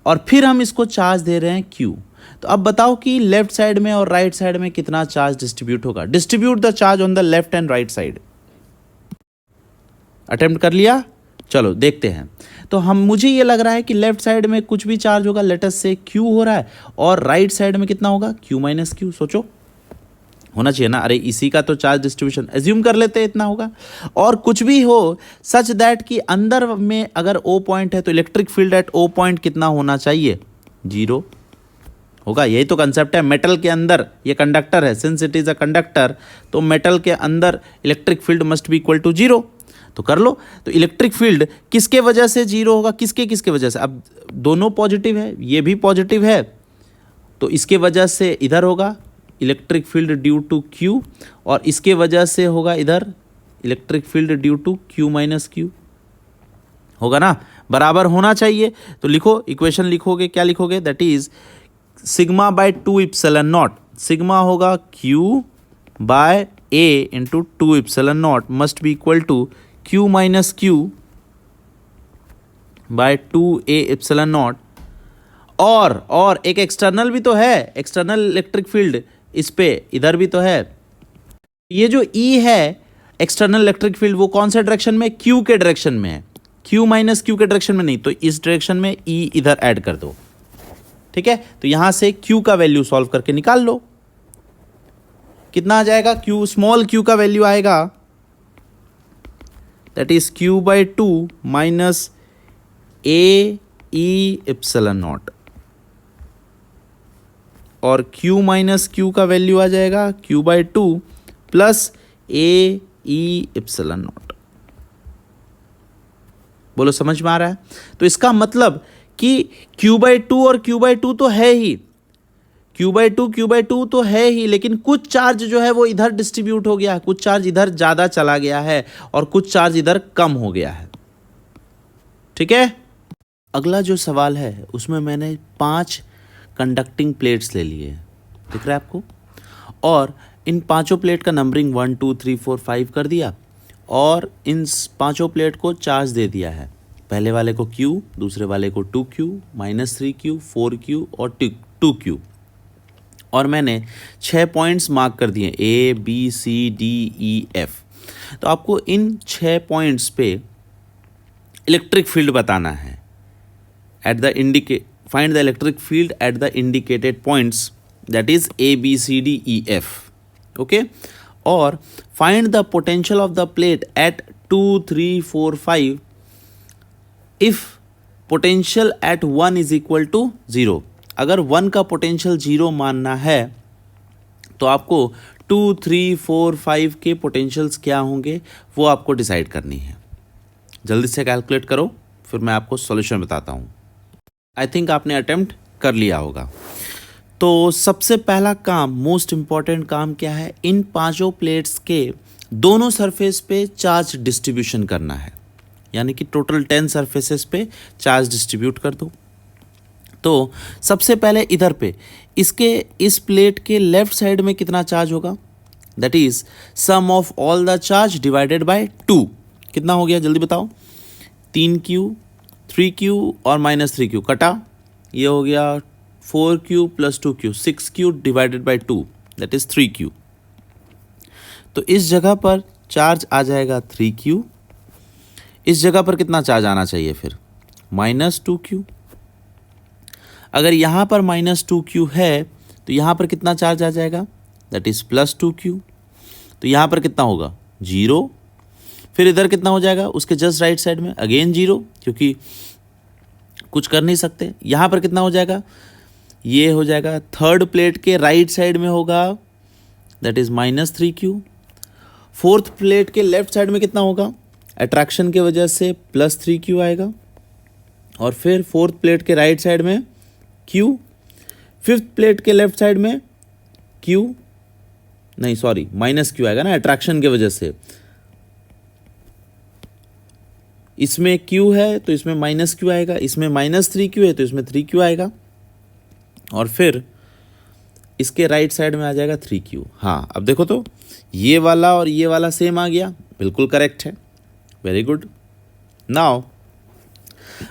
और फिर हम इसको चार्ज दे रहे हैं Q। तो अब बताओ कि लेफ्ट साइड में और राइट साइड में कितना चार्ज डिस्ट्रीब्यूट होगा। Distribute the charge on the left and right side. Attempt कर लिया, चलो देखते हैं। तो मुझे ये लग रहा है कि लेफ्ट साइड में कुछ भी चार्ज होगा, लेटस से Q हो रहा है, और राइट साइड में कितना होगा Q माइनस Q। सोचो, होना चाहिए ना, अरे इसी का तो चार्ज डिस्ट्रीब्यूशन एज्यूम कर लेते हैं इतना होगा। और कुछ भी हो सच दैट कि अंदर में अगर O पॉइंट है तो electric field at O point कितना होना चाहिए, 0 होगा। यही तो कंसेप्ट है। मेटल के अंदर, ये कंडक्टर है, since it is a conductor, तो मेटल के अंदर electric field must be equal to 0। तो कर लो, तो इलेक्ट्रिक फील्ड किसके वजह से 0 होगा, किसके वजह से। अब दोनों पॉजिटिव है, ये भी पॉजिटिव है, तो इसके वजह से इधर होगा electric field due to Q, और इसके वजह से होगा इधर electric field due to Q minus Q। होगा ना, बराबर होना चाहिए। तो लिखो, इक्वेशन लिखोगे, क्या लिखोगे, that is sigma by 2 epsilon naught. Sigma होगा Q by A into 2 epsilon naught must be equal to Q minus Q by 2A epsilon naught. और एक एक्सटर्नल भी तो है, एक्सटर्नल इलेक्ट्रिक फील्ड इस पे इधर भी तो है। ये जो E है एक्सटर्नल इलेक्ट्रिक फील्ड, वो कौन से डायरेक्शन में, Q के डायरेक्शन में है, Q माइनस Q के डायरेक्शन में नहीं, तो इस डायरेक्शन में E इधर ऐड कर दो। ठीक है, तो यहां से Q का वैल्यू सॉल्व करके निकाल लो, कितना आ जाएगा, Q स्मॉल q का वैल्यू आएगा that is Q by 2 minus A E epsilon naught, और Q माइनस Q का वैल्यू आ जाएगा Q by 2 plus A E epsilon not. बोलो समझ में आ रहा है। तो इसका मतलब कि Q बाई 2 और Q बाई 2 तो है ही, Q बाई 2 तो है ही, लेकिन कुछ चार्ज जो है वो इधर डिस्ट्रीब्यूट हो गया, कुछ चार्ज इधर ज़्यादा चला गया है और कुछ चार्ज इधर कम हो गया है। ठीक है, अगला जो सवाल है उसमें मैंने 5 कंडक्टिंग प्लेट्स ले लिए, दिख रहा है आपको, और इन पांचों प्लेट का नंबरिंग 1 2 3 4 5 कर दिया, और इन पांचों प्लेट को चार्ज दे दिया है। पहले वाले को Q, दूसरे वाले को 2Q, -3Q, 4Q और 2Q, और मैंने 6 पॉइंट्स मार्क कर दिए A B C D E F। तो आपको इन 6 पॉइंट्स पे इलेक्ट्रिक फील्ड बताना है at the find the electric field at the indicated points, that is A B C D E F। Okay, और find the potential of the plate at 2 3 4 5 if potential at 1 is equal to 0। अगर 1 का potential 0 मानना है तो आपको 2 3 4 5 के potentials क्या होंगे वो आपको डिसाइड करनी है। जल्दी से कैलकुलेट करो, फिर मैं आपको सॉल्यूशन बताता हूँ। आई थिंक आपने अटेम्प्ट कर लिया होगा। तो सबसे पहला काम, मोस्ट इम्पॉर्टेंट काम क्या है, इन पांचों प्लेट्स के दोनों सरफेस पे चार्ज डिस्ट्रीब्यूशन करना है, यानी कि टोटल 10 सरफेसेस पे चार्ज डिस्ट्रीब्यूट कर दो। तो सबसे पहले इधर पे इस प्लेट के लेफ्ट साइड में कितना चार्ज होगा, that is sum of all the charge divided by 2। कितना हो गया जल्दी बताओ, 3Q 3Q और -3Q कटा, ये हो गया 4Q plus 2Q, 6Q divided by 2 that is 3Q। तो इस जगह पर चार्ज आ जाएगा 3Q, इस जगह पर कितना चार्ज आना चाहिए फिर, -2Q। अगर यहाँ पर -2Q है तो यहाँ पर कितना चार्ज आ जाएगा, दैट इज +2Q। तो यहाँ पर कितना होगा 0, फिर इधर कितना हो जाएगा उसके जस्ट राइट साइड में अगेन 0, क्योंकि कुछ कर नहीं सकते। यहाँ पर कितना हो जाएगा, ये हो जाएगा थर्ड प्लेट के राइट साइड में होगा, that is -3Q। Fourth plate के लेफ्ट साइड में कितना होगा, अट्रैक्शन के वजह से +3Q आएगा, और फिर फोर्थ प्लेट के राइट साइड में Q, फिफ्थ प्लेट के लेफ्ट साइड में Q, नहीं सॉरी माइनस Q आएगा ना, अट्रैक्शन की वजह से। इसमें Q है तो इसमें माइनस Q आएगा, इसमें -3Q है तो इसमें 3Q आएगा, और फिर इसके राइट साइड में आ जाएगा 3Q। हाँ अब देखो तो ये वाला और ये वाला सेम आ गया, बिल्कुल करेक्ट है, वेरी गुड। नाउ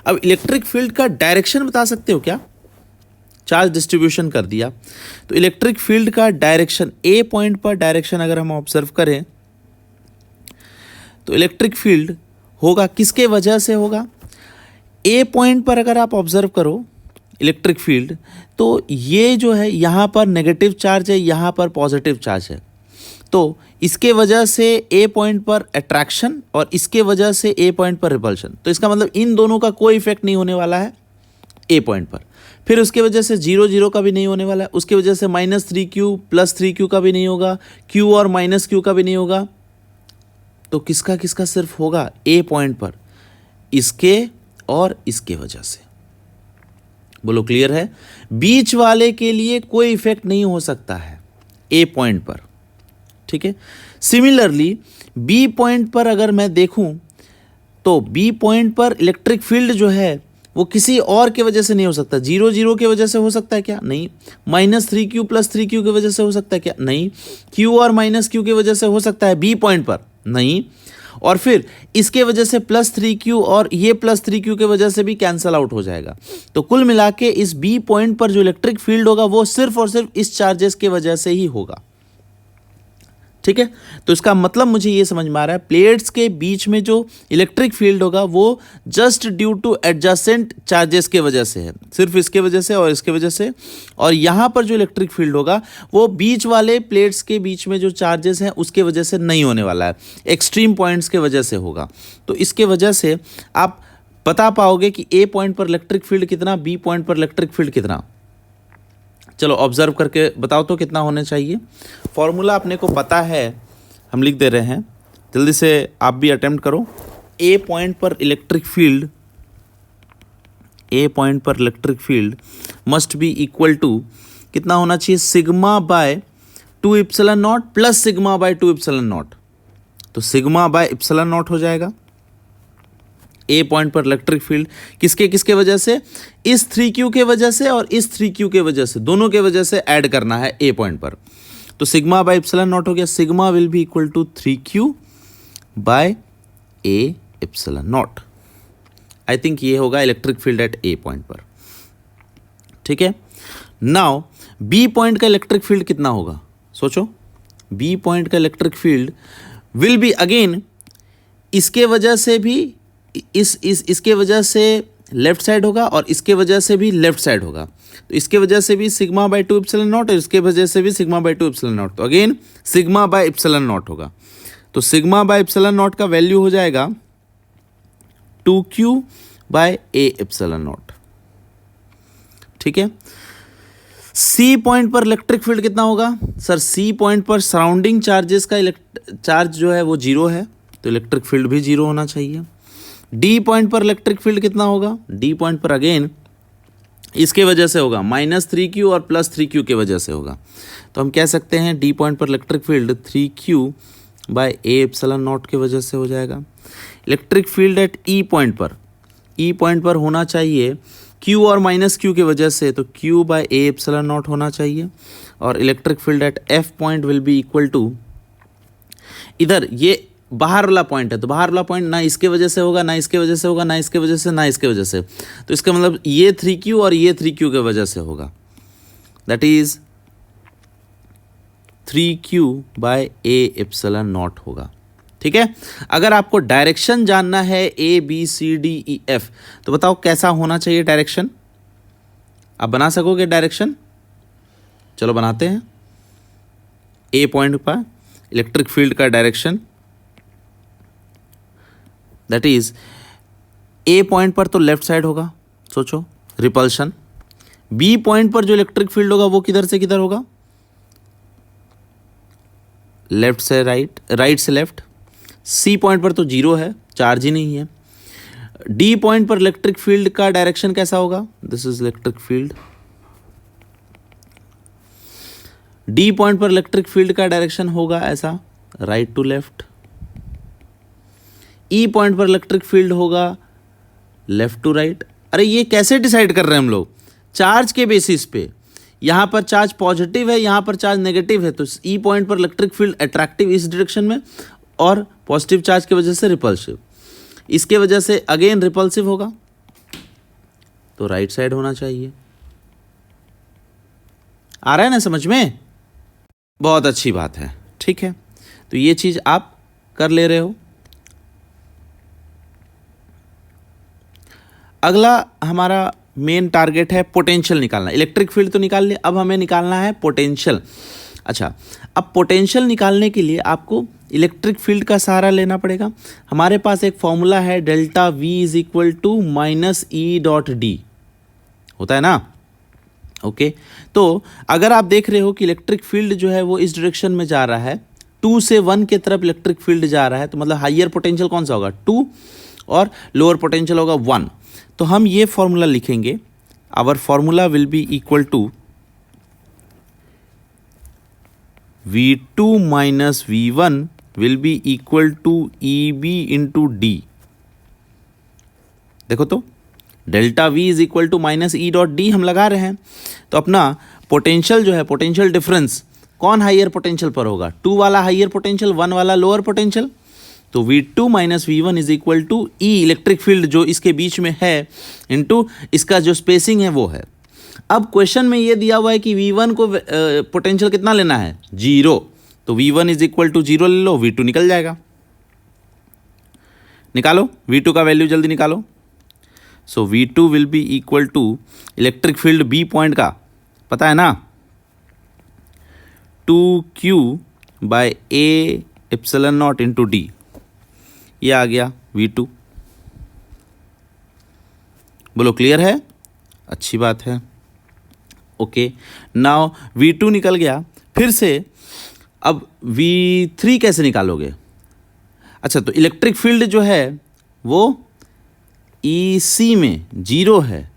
अब इलेक्ट्रिक फील्ड का डायरेक्शन बता सकते हो क्या? चार्ज डिस्ट्रीब्यूशन कर दिया तो इलेक्ट्रिक फील्ड का डायरेक्शन, ए पॉइंट पर डायरेक्शन अगर हम ऑब्जर्व करें तो इलेक्ट्रिक फील्ड होगा किसके वजह से होगा? ए पॉइंट पर अगर आप ऑब्जर्व करो इलेक्ट्रिक फील्ड, तो ये जो है यहाँ पर नेगेटिव चार्ज है, यहाँ पर पॉजिटिव चार्ज है, तो इसके वजह से ए पॉइंट पर अट्रैक्शन और इसके वजह से ए पॉइंट पर रिपल्शन। तो इसका मतलब इन दोनों का कोई इफेक्ट नहीं होने वाला है ए पॉइंट पर। फिर उसके वजह से 0 0 का भी नहीं होने वाला है, उसके वजह से -3Q +3Q का भी नहीं होगा, Q और -Q का भी नहीं होगा। तो किसका किसका सिर्फ होगा? ए पॉइंट पर, इसके और इसके वजह से। बोलो क्लियर है? बीच वाले के लिए कोई इफेक्ट नहीं हो सकता है ए पॉइंट पर, ठीक है। सिमिलरली बी पॉइंट पर अगर मैं देखूं तो बी पॉइंट पर इलेक्ट्रिक फील्ड जो है वो किसी और के वजह से नहीं हो सकता। 0 0 के वजह से हो सकता है क्या? नहीं। -3Q +3Q की वजह से हो सकता है क्या? नहीं। Q और -Q की वजह से हो सकता है बी पॉइंट पर? नहीं। और फिर इसके वजह से +3Q और ये +3Q के वजह से भी कैंसल आउट हो जाएगा। तो कुल मिला के इस बी पॉइंट पर जो इलेक्ट्रिक फील्ड होगा वो सिर्फ और सिर्फ इस चार्जेस के वजह से ही होगा, ठीक है। तो इसका मतलब मुझे ये समझ में आ रहा है, प्लेट्स के बीच में जो इलेक्ट्रिक फील्ड होगा वो just due two adjacent charges के वजह से है, सिर्फ इसके वजह से और इसके वजह से। और यहाँ पर जो इलेक्ट्रिक फील्ड होगा वो बीच वाले प्लेट्स के बीच में जो चार्जेस हैं उसके वजह से नहीं होने वाला है, एक्सट्रीम पॉइंट्स के वजह से होगा। तो इसके वजह से आप बता पाओगे कि ए पॉइंट पर इलेक्ट्रिक फील्ड कितना, बी पॉइंट पर इलेक्ट्रिक फील्ड कितना। चलो ऑब्जर्व करके बताओ तो कितना होना चाहिए। फॉर्मूला अपने को पता है, हम लिख दे रहे हैं, जल्दी से आप भी अटेम्प्ट करो। ए पॉइंट पर इलेक्ट्रिक फील्ड, ए पॉइंट पर electric field must be equal to कितना होना चाहिए? Sigma by 2 epsilon naught plus sigma by 2 epsilon naught. तो सिग्मा बाय एप्सिलॉन नॉट हो जाएगा। ए पॉइंट पर इलेक्ट्रिक फील्ड किसके किसके वजह से? इस 3Q के वजह से और इस 3Q के वजह से, दोनों के वजह से ऐड करना है ए पॉइंट पर। तो सिग्मा बाय एप्सिलॉन नॉट हो गया, sigma will be equal to 3Q by A epsilon naught. I think ये होगा electric field at A point पर, ठीक है। नाउ बी पॉइंट का इलेक्ट्रिक फील्ड कितना होगा? सोचो, बी पॉइंट का electric field will be again इसके वजह से भी इसके वजह से लेफ्ट साइड होगा और इसके वजह से भी लेफ्ट साइड होगा। तो इसके वजह से भी सिग्मा बाय 2 एप्सिलॉन नॉट और इसके वजह से भी सिग्मा बाय 2 एप्सिलॉन नॉट। तो again sigma by epsilon naught होगा। तो सिग्मा बाय एप्सिलॉन नॉट का वैल्यू हो जाएगा 2Q by A epsilon naught, ठीक है। सी पॉइंट पर इलेक्ट्रिक फील्ड कितना होगा? सर सी पॉइंट पर सराउंडिंग चार्जेस का चार्ज जो है वो 0 है, तो इलेक्ट्रिक फील्ड भी 0 होना चाहिए। डी पॉइंट पर इलेक्ट्रिक फील्ड कितना होगा? डी पॉइंट पर अगेन इसके वजह से होगा, -3Q और +3Q के वजह से होगा। तो हम कह सकते हैं डी पॉइंट पर electric field 3Q by A epsilon naught के वजह से हो जाएगा। Electric field at E point पर, ई पॉइंट पर होना चाहिए Q और -Q के वजह से, तो Q by A epsilon naught होना चाहिए। और electric field at F point will be equal to, इधर ये बाहर वाला पॉइंट है तो बाहर वाला पॉइंट ना इसके वजह से होगा, ना इसके वजह से होगा, ना इसके वजह से, ना इसके वजह से। तो इसका मतलब ये 3Q और ये 3Q के वजह से होगा, that is 3Q by A epsilon naught होगा, ठीक है। अगर आपको डायरेक्शन जानना है ABCDEF, तो बताओ कैसा होना चाहिए डायरेक्शन? आप बना सकोगे डायरेक्शन? चलो बनाते हैं। ए पॉइंट पर इलेक्ट्रिक फील्ड का direction, that is a point पर तो लेफ्ट साइड होगा, सोचो रिपल्शन। बी पॉइंट पर जो इलेक्ट्रिक फील्ड होगा वो किधर से किधर होगा? लेफ्ट से राइट, राइट से लेफ्ट। सी पॉइंट पर तो 0 है, चार्ज ही नहीं है। डी पॉइंट पर इलेक्ट्रिक फील्ड का डायरेक्शन कैसा होगा? This is electric field, D point पर इलेक्ट्रिक फील्ड का डायरेक्शन होगा ऐसा, right to left. E point पर इलेक्ट्रिक फील्ड होगा लेफ्ट टू राइट। अरे ये कैसे डिसाइड कर रहे हैं हम लोग? चार्ज के बेसिस पे। यहाँ पर चार्ज पॉजिटिव है, यहाँ पर चार्ज नेगेटिव है, तो ई पॉइंट पर इलेक्ट्रिक फील्ड अट्रैक्टिव इस डायरेक्शन में और पॉजिटिव चार्ज की वजह से रिपल्सिव, इसके वजह से अगेन रिपल्सिव होगा, तो राइट साइड होना चाहिए। आ रहा है ना समझ में? बहुत अच्छी बात है, ठीक है। तो ये चीज आप कर ले रहे हो। अगला हमारा मेन टारगेट है पोटेंशियल निकालना। इलेक्ट्रिक फील्ड तो निकाल लिया, अब हमें निकालना है पोटेंशियल। अच्छा, अब पोटेंशियल निकालने के लिए आपको इलेक्ट्रिक फील्ड का सहारा लेना पड़ेगा। हमारे पास एक फॉर्मूला है delta V is equal to minus E dot D, होता है ना? ओके, तो अगर आप देख रहे हो कि इलेक्ट्रिक फील्ड जो है वो इस डायरेक्शन में जा रहा है, 2 से 1 के तरफ इलेक्ट्रिक फील्ड जा रहा है, तो मतलब हाइयर पोटेंशियल कौन सा होगा? 2, और लोअर पोटेंशियल होगा 1। तो हम ये फॉर्मूला लिखेंगे, our formula will be equal to V2 minus V1 will be equal to EB into D. देखो तो delta V is equal to minus E dot D हम लगा रहे हैं, तो अपना पोटेंशियल जो है, पोटेंशियल डिफरेंस कौन हाइयर पोटेंशियल पर होगा? 2 वाला हाइयर पोटेंशियल, 1 वाला लोअर पोटेंशियल। तो V2 minus V1 is equal to E electric field जो इसके बीच में है इंटू इसका जो स्पेसिंग है वो है। अब क्वेश्चन में ये दिया हुआ है कि V1 को पोटेंशियल कितना लेना है? 0। तो V1 इज इक्वल टू 0 ले लो, V2 निकल जाएगा। निकालो V2 का वैल्यू, जल्दी निकालो। So V2 will be equal to electric field B point का पता है ना, 2Q by A epsilon naught into D. ये आ गया V2। बोलो क्लियर है? अच्छी बात है। ओके, नाउ V2 निकल गया, फिर से अब V3 कैसे निकालोगे? अच्छा, तो इलेक्ट्रिक फील्ड जो है वो EC में 0 है,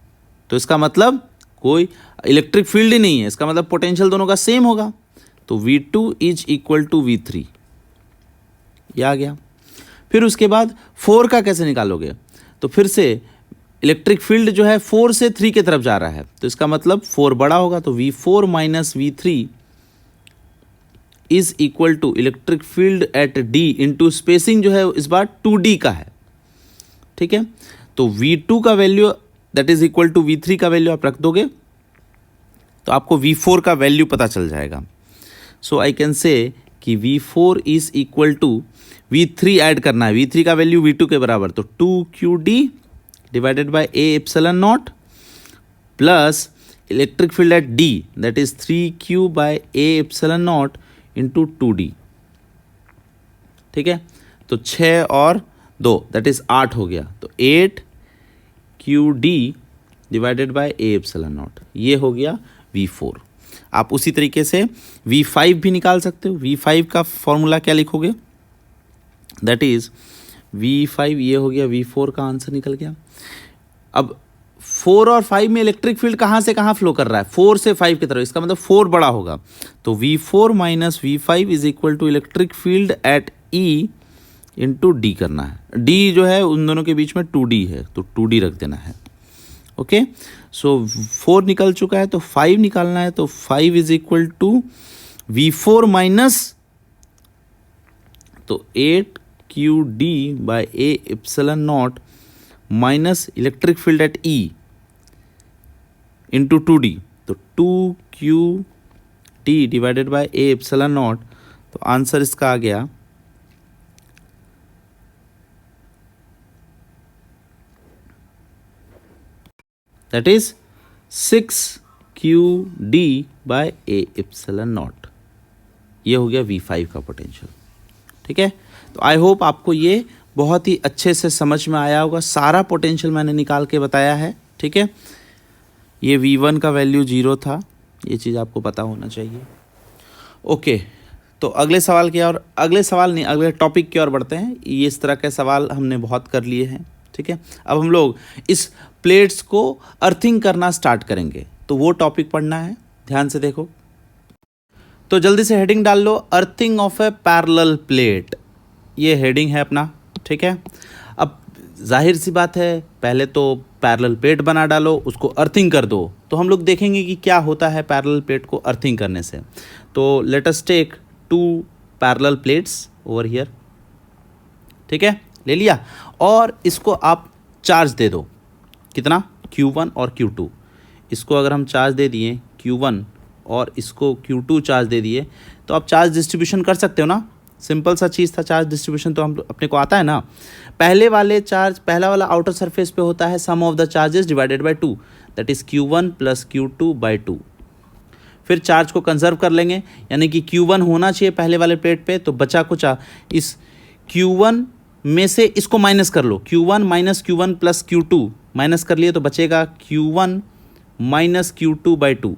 तो इसका मतलब कोई इलेक्ट्रिक फील्ड ही नहीं है, इसका मतलब पोटेंशियल दोनों का सेम होगा। तो V2 is equal to V3, ये आ गया। फिर उसके बाद 4 का कैसे निकालोगे? तो फिर से इलेक्ट्रिक फील्ड जो है 4 से 3 की तरफ जा रहा है, तो इसका मतलब 4 बड़ा होगा, तो V4 minus V3 is equal to electric field at D into spacing जो है इस बार 2D का है, ठीक है। तो V2 का value that is equal to V3 का वैल्यू आप रख दोगे तो आपको V4 का वैल्यू पता चल जाएगा। सो आई कैन से कि V4 is equal to V3 add करना है, V3 का वैल्यू V2 के बराबर, तो 2QD divided by A epsilon naught plus electric field at D that is 3Q by A epsilon naught into 2D, ठीक है। तो 6 और 2 दैट इज 8 हो गया, तो 8QD divided by A epsilon naught, ये हो गया V4। आप उसी तरीके से V5 भी निकाल सकते हो। V5 का फॉर्मूला क्या लिखोगे? दैट इज V5, ये हो गया, V4 का आंसर निकल गया। अब 4 और 5 में इलेक्ट्रिक फील्ड कहाँ से कहाँ फ्लो कर रहा है? 4 से 5 की तरफ, इसका मतलब 4 बड़ा होगा, तो V4 minus V5 is equal to electric field at E into D करना है। D जो है उन दोनों के बीच में 2D है, तो 2D रख देना है। ओके, सो 4 निकल चुका है, तो 5 निकालना है, तो 5 is equal to V4 minus, तो 8QD by A epsilon naught minus electric field at E into 2D, तो 2QD divided by A epsilon naught, तो आंसर इसका आ गया that is 6QD by A epsilon naught. ये हो गया V5 का पोटेंशियल, ठीक है। तो आई होप आपको ये बहुत ही अच्छे से समझ में आया होगा। सारा पोटेंशियल मैंने निकाल के बताया है, ठीक है। ये V1 का वैल्यू 0 था, ये चीज़ आपको पता होना चाहिए। ओके, तो अगले सवाल की ओर, अगले सवाल नहीं, अगले टॉपिक की ओर बढ़ते हैं। ये इस तरह के सवाल हमने बहुत कर लिए हैं, ठीक है। अब हम लोग इस प्लेट्स को अर्थिंग करना स्टार्ट करेंगे, तो वो टॉपिक पढ़ना है, ध्यान से देखो। तो जल्दी से हेडिंग डाल लो, earthing of a parallel plate, ये हेडिंग है अपना, ठीक है। अब जाहिर सी बात है, पहले तो पैरेलल प्लेट बना डालो, उसको अर्थिंग कर दो, तो हम लोग देखेंगे कि क्या होता है पैरेलल प्लेट को अर्थिंग करने से। तो let us take 2 parallel plates over here, ठीक है, ले लिया, और इसको आप चार्ज दे दो, कितना, Q1 और Q2। इसको अगर हम चार्ज दे दिए Q1 और इसको Q2 चार्ज दे दिए, तो आप चार्ज डिस्ट्रीब्यूशन कर सकते हो ना, सिंपल सा चीज़ था, चार्ज डिस्ट्रीब्यूशन तो हम अपने को आता है ना। पहले वाले चार्ज, पहला वाला आउटर सरफेस पे होता है sum of the charges divided by 2, that is Q1 plus Q2 by 2। फिर चार्ज को कंजर्व कर लेंगे, यानी कि Q1 होना चाहिए पहले वाले प्लेट पे, तो बचा कुचा इस Q1 में से इसको माइनस कर लो, Q1 minus Q1 plus Q2 minus कर लिए, तो बचेगा Q1 माइनस Q2 बाई 2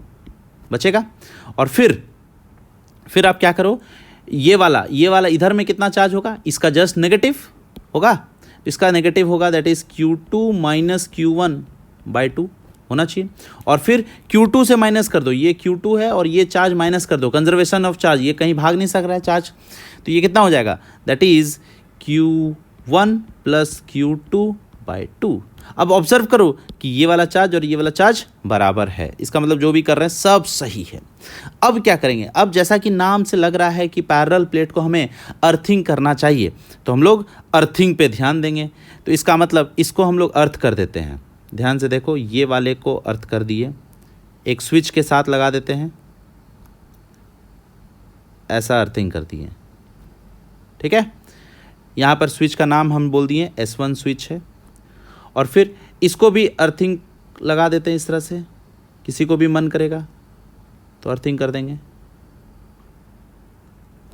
बचेगा। और फिर आप क्या करो, ये वाला इधर में कितना चार्ज होगा, इसका जस्ट नेगेटिव होगा, इसका नेगेटिव होगा, that is Q2 minus Q1 by 2 होना चाहिए। और फिर Q2 से माइनस कर दो, ये Q2 है और ये चार्ज माइनस कर दो, कंजर्वेशन ऑफ चार्ज, ये कहीं भाग नहीं सक रहा है चार्ज, तो ये कितना हो जाएगा, that is Q1 plus Q2 by 2। अब ऑब्जर्व करो कि ये वाला चार्ज और ये वाला चार्ज बराबर है, इसका मतलब जो भी कर रहे हैं सब सही है। अब क्या करेंगे, अब जैसा कि नाम से लग रहा है कि पैरेलल प्लेट को हमें अर्थिंग करना चाहिए, तो हम लोग अर्थिंग पे ध्यान देंगे। तो इसका मतलब इसको हम लोग अर्थ कर देते हैं, ध्यान से देखो, ये वाले को अर्थ कर दिए, एक स्विच के साथ लगा देते हैं, ऐसा अर्थिंग कर दिए, ठीक है। यहाँ पर स्विच का नाम हम बोल दिए S1 स्विच है, और फिर इसको भी अर्थिंग लगा देते हैं इस तरह से, किसी को भी मन करेगा तो अर्थिंग कर देंगे,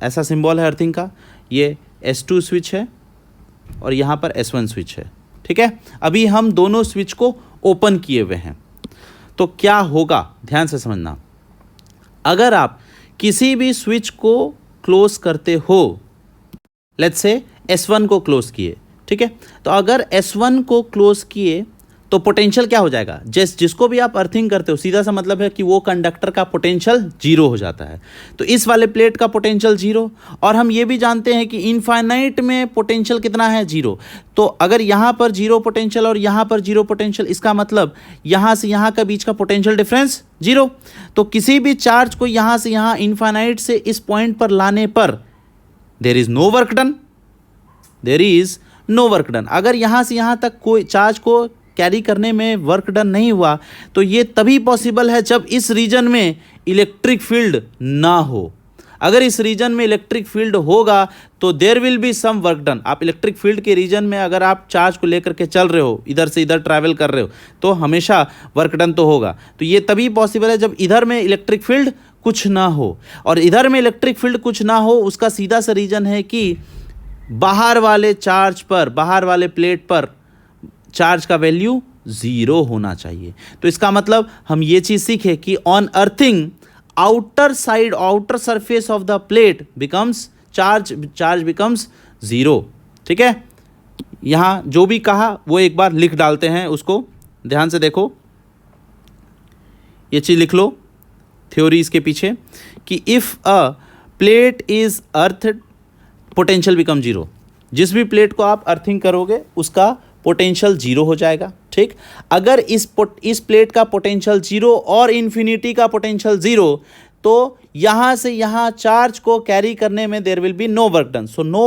ऐसा सिंबल है अर्थिंग का। ये S2 स्विच है और यहाँ पर S1 स्विच है, ठीक है। अभी हम दोनों स्विच को ओपन किए हुए हैं, तो क्या होगा ध्यान से समझना, अगर आप किसी भी स्विच को क्लोज करते हो, लेट्स से S1 को क्लोज किए, ठीक है, तो अगर S1 को क्लोज किए तो पोटेंशियल क्या हो जाएगा, जिसको भी आप अर्थिंग करते हो, सीधा सा मतलब है कि वो कंडक्टर का पोटेंशियल 0 हो जाता है। तो इस वाले प्लेट का पोटेंशियल 0, और हम ये भी जानते हैं कि इनफाइनाइट में पोटेंशियल कितना है, 0। तो अगर यहाँ पर 0 पोटेंशियल और यहाँ पर 0 पोटेंशियल, इसका मतलब यहाँ से यहाँ का बीच का पोटेंशियल डिफरेंस 0। तो किसी भी चार्ज को यहाँ से यहाँ इनफाइनाइट से इस पॉइंट पर लाने पर there is no work done, there is no work done. अगर यहाँ से यहाँ तक कोई चार्ज को कैरी करने में वर्क डन नहीं हुआ, तो ये तभी पॉसिबल है जब इस रीजन में इलेक्ट्रिक फील्ड ना हो। अगर इस रीजन में इलेक्ट्रिक फील्ड होगा तो there will be some work done. आप इलेक्ट्रिक फील्ड के रीजन में अगर आप चार्ज को लेकर के चल रहे हो, इधर से इधर ट्रैवल कर रहे हो, तो हमेशा वर्क डन तो होगा। तो ये तभी पॉसिबल है जब इधर में इलेक्ट्रिक फील्ड कुछ ना हो, और इधर में इलेक्ट्रिक फील्ड कुछ ना हो, उसका सीधा सा रीजन है कि बाहर वाले चार्ज पर, बाहर वाले प्लेट पर चार्ज का वैल्यू 0 होना चाहिए। तो इसका मतलब हम ये चीज़ सीखे कि on earthing outer side, outer surface of the plate becomes charge becomes 0, ठीक है। यहाँ जो भी कहा वो एक बार लिख डालते हैं, उसको ध्यान से देखो, ये चीज़ लिख लो थ्योरी इसके पीछे, कि if a plate is earthed potential become 0। जिस भी प्लेट को आप अर्थिंग करोगे उसका पोटेंशियल 0 हो जाएगा, ठीक। अगर इस प्लेट का पोटेंशियल 0 और इन्फिनिटी का पोटेंशियल 0, तो यहाँ से यहाँ चार्ज को कैरी करने में there will be no work done. So no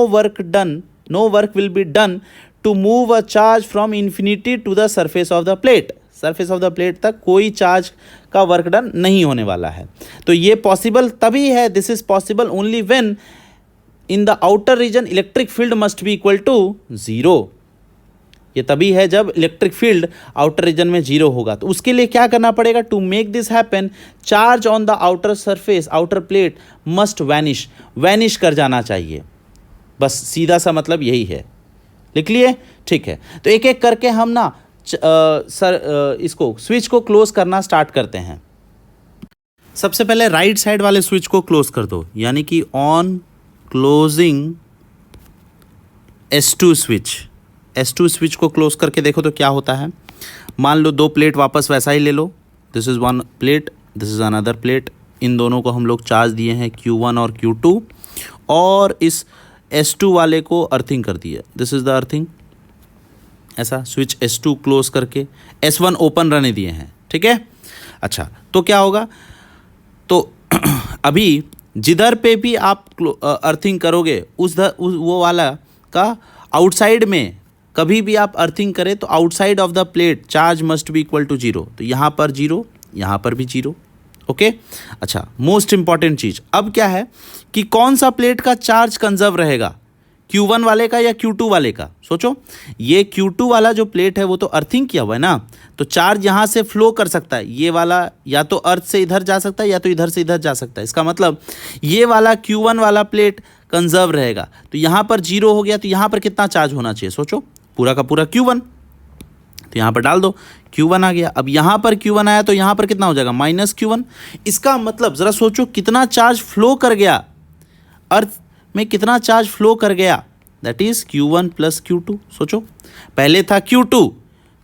work will be done to move a charge from infinity to the surface of the plate. Surface of the plate तक कोई charge का work done नहीं होने वाला है। तो ये possible तभी है, this is possible only when in the outer region electric field must be equal to 0। ये तभी है जब इलेक्ट्रिक फील्ड आउटर रीजन में 0 होगा। तो उसके लिए क्या करना पड़ेगा, to make this happen charge on the outer surface, outer plate must vanish कर जाना चाहिए। बस सीधा सा मतलब यही है, लिख लिए, ठीक है। तो एक एक करके हम ना इसको स्विच को क्लोज करना स्टार्ट करते हैं। सबसे पहले राइट साइड वाले स्विच को क्लोज कर दो, यानी कि ऑन क्लोजिंग S2 स्विच को क्लोज करके देखो तो क्या होता है। मान लो 2 प्लेट वापस वैसा ही ले लो, this is 1 plate, this is another plate, इन दोनों को हम लोग चार्ज दिए हैं Q1 और Q2, और इस S2 वाले को अर्थिंग कर दिए। This is the earthing. ऐसा स्विच S2 क्लोज करके S1 ओपन रहने दिए हैं, ठीक है। अच्छा, तो क्या होगा, तो अभी जिधर पे भी आप अर्थिंग करोगे वो वाला का आउटसाइड में कभी भी आप अर्थिंग करें तो outside of the plate charge must be equal to 0। तो यहाँ पर 0, यहाँ पर भी 0। ओके। अच्छा, मोस्ट इंपॉर्टेंट चीज़ अब क्या है कि कौन सा प्लेट का चार्ज कंजर्व रहेगा, Q1 वाले का या Q2 वाले का। सोचो, ये Q2 वाला जो प्लेट है वो तो अर्थिंग किया हुआ है ना, तो चार्ज यहाँ से फ्लो कर सकता है। ये वाला या तो अर्थ से इधर जा सकता है या तो इधर से इधर जा सकता है। इसका मतलब ये वाला Q1 वाला प्लेट कंजर्व रहेगा। तो यहाँ पर 0 हो गया, तो यहाँ पर कितना चार्ज होना चाहिए, सोचो, पूरा का पूरा Q1। तो यहाँ पर डाल दो, Q1 आ गया। अब यहाँ पर Q1 आया तो यहाँ पर कितना हो जाएगा, -Q1। इसका मतलब ज़रा सोचो कितना चार्ज फ्लो कर गया, अर्थ में कितना चार्ज फ्लो कर गया, that is Q1 plus Q2। सोचो, पहले था Q2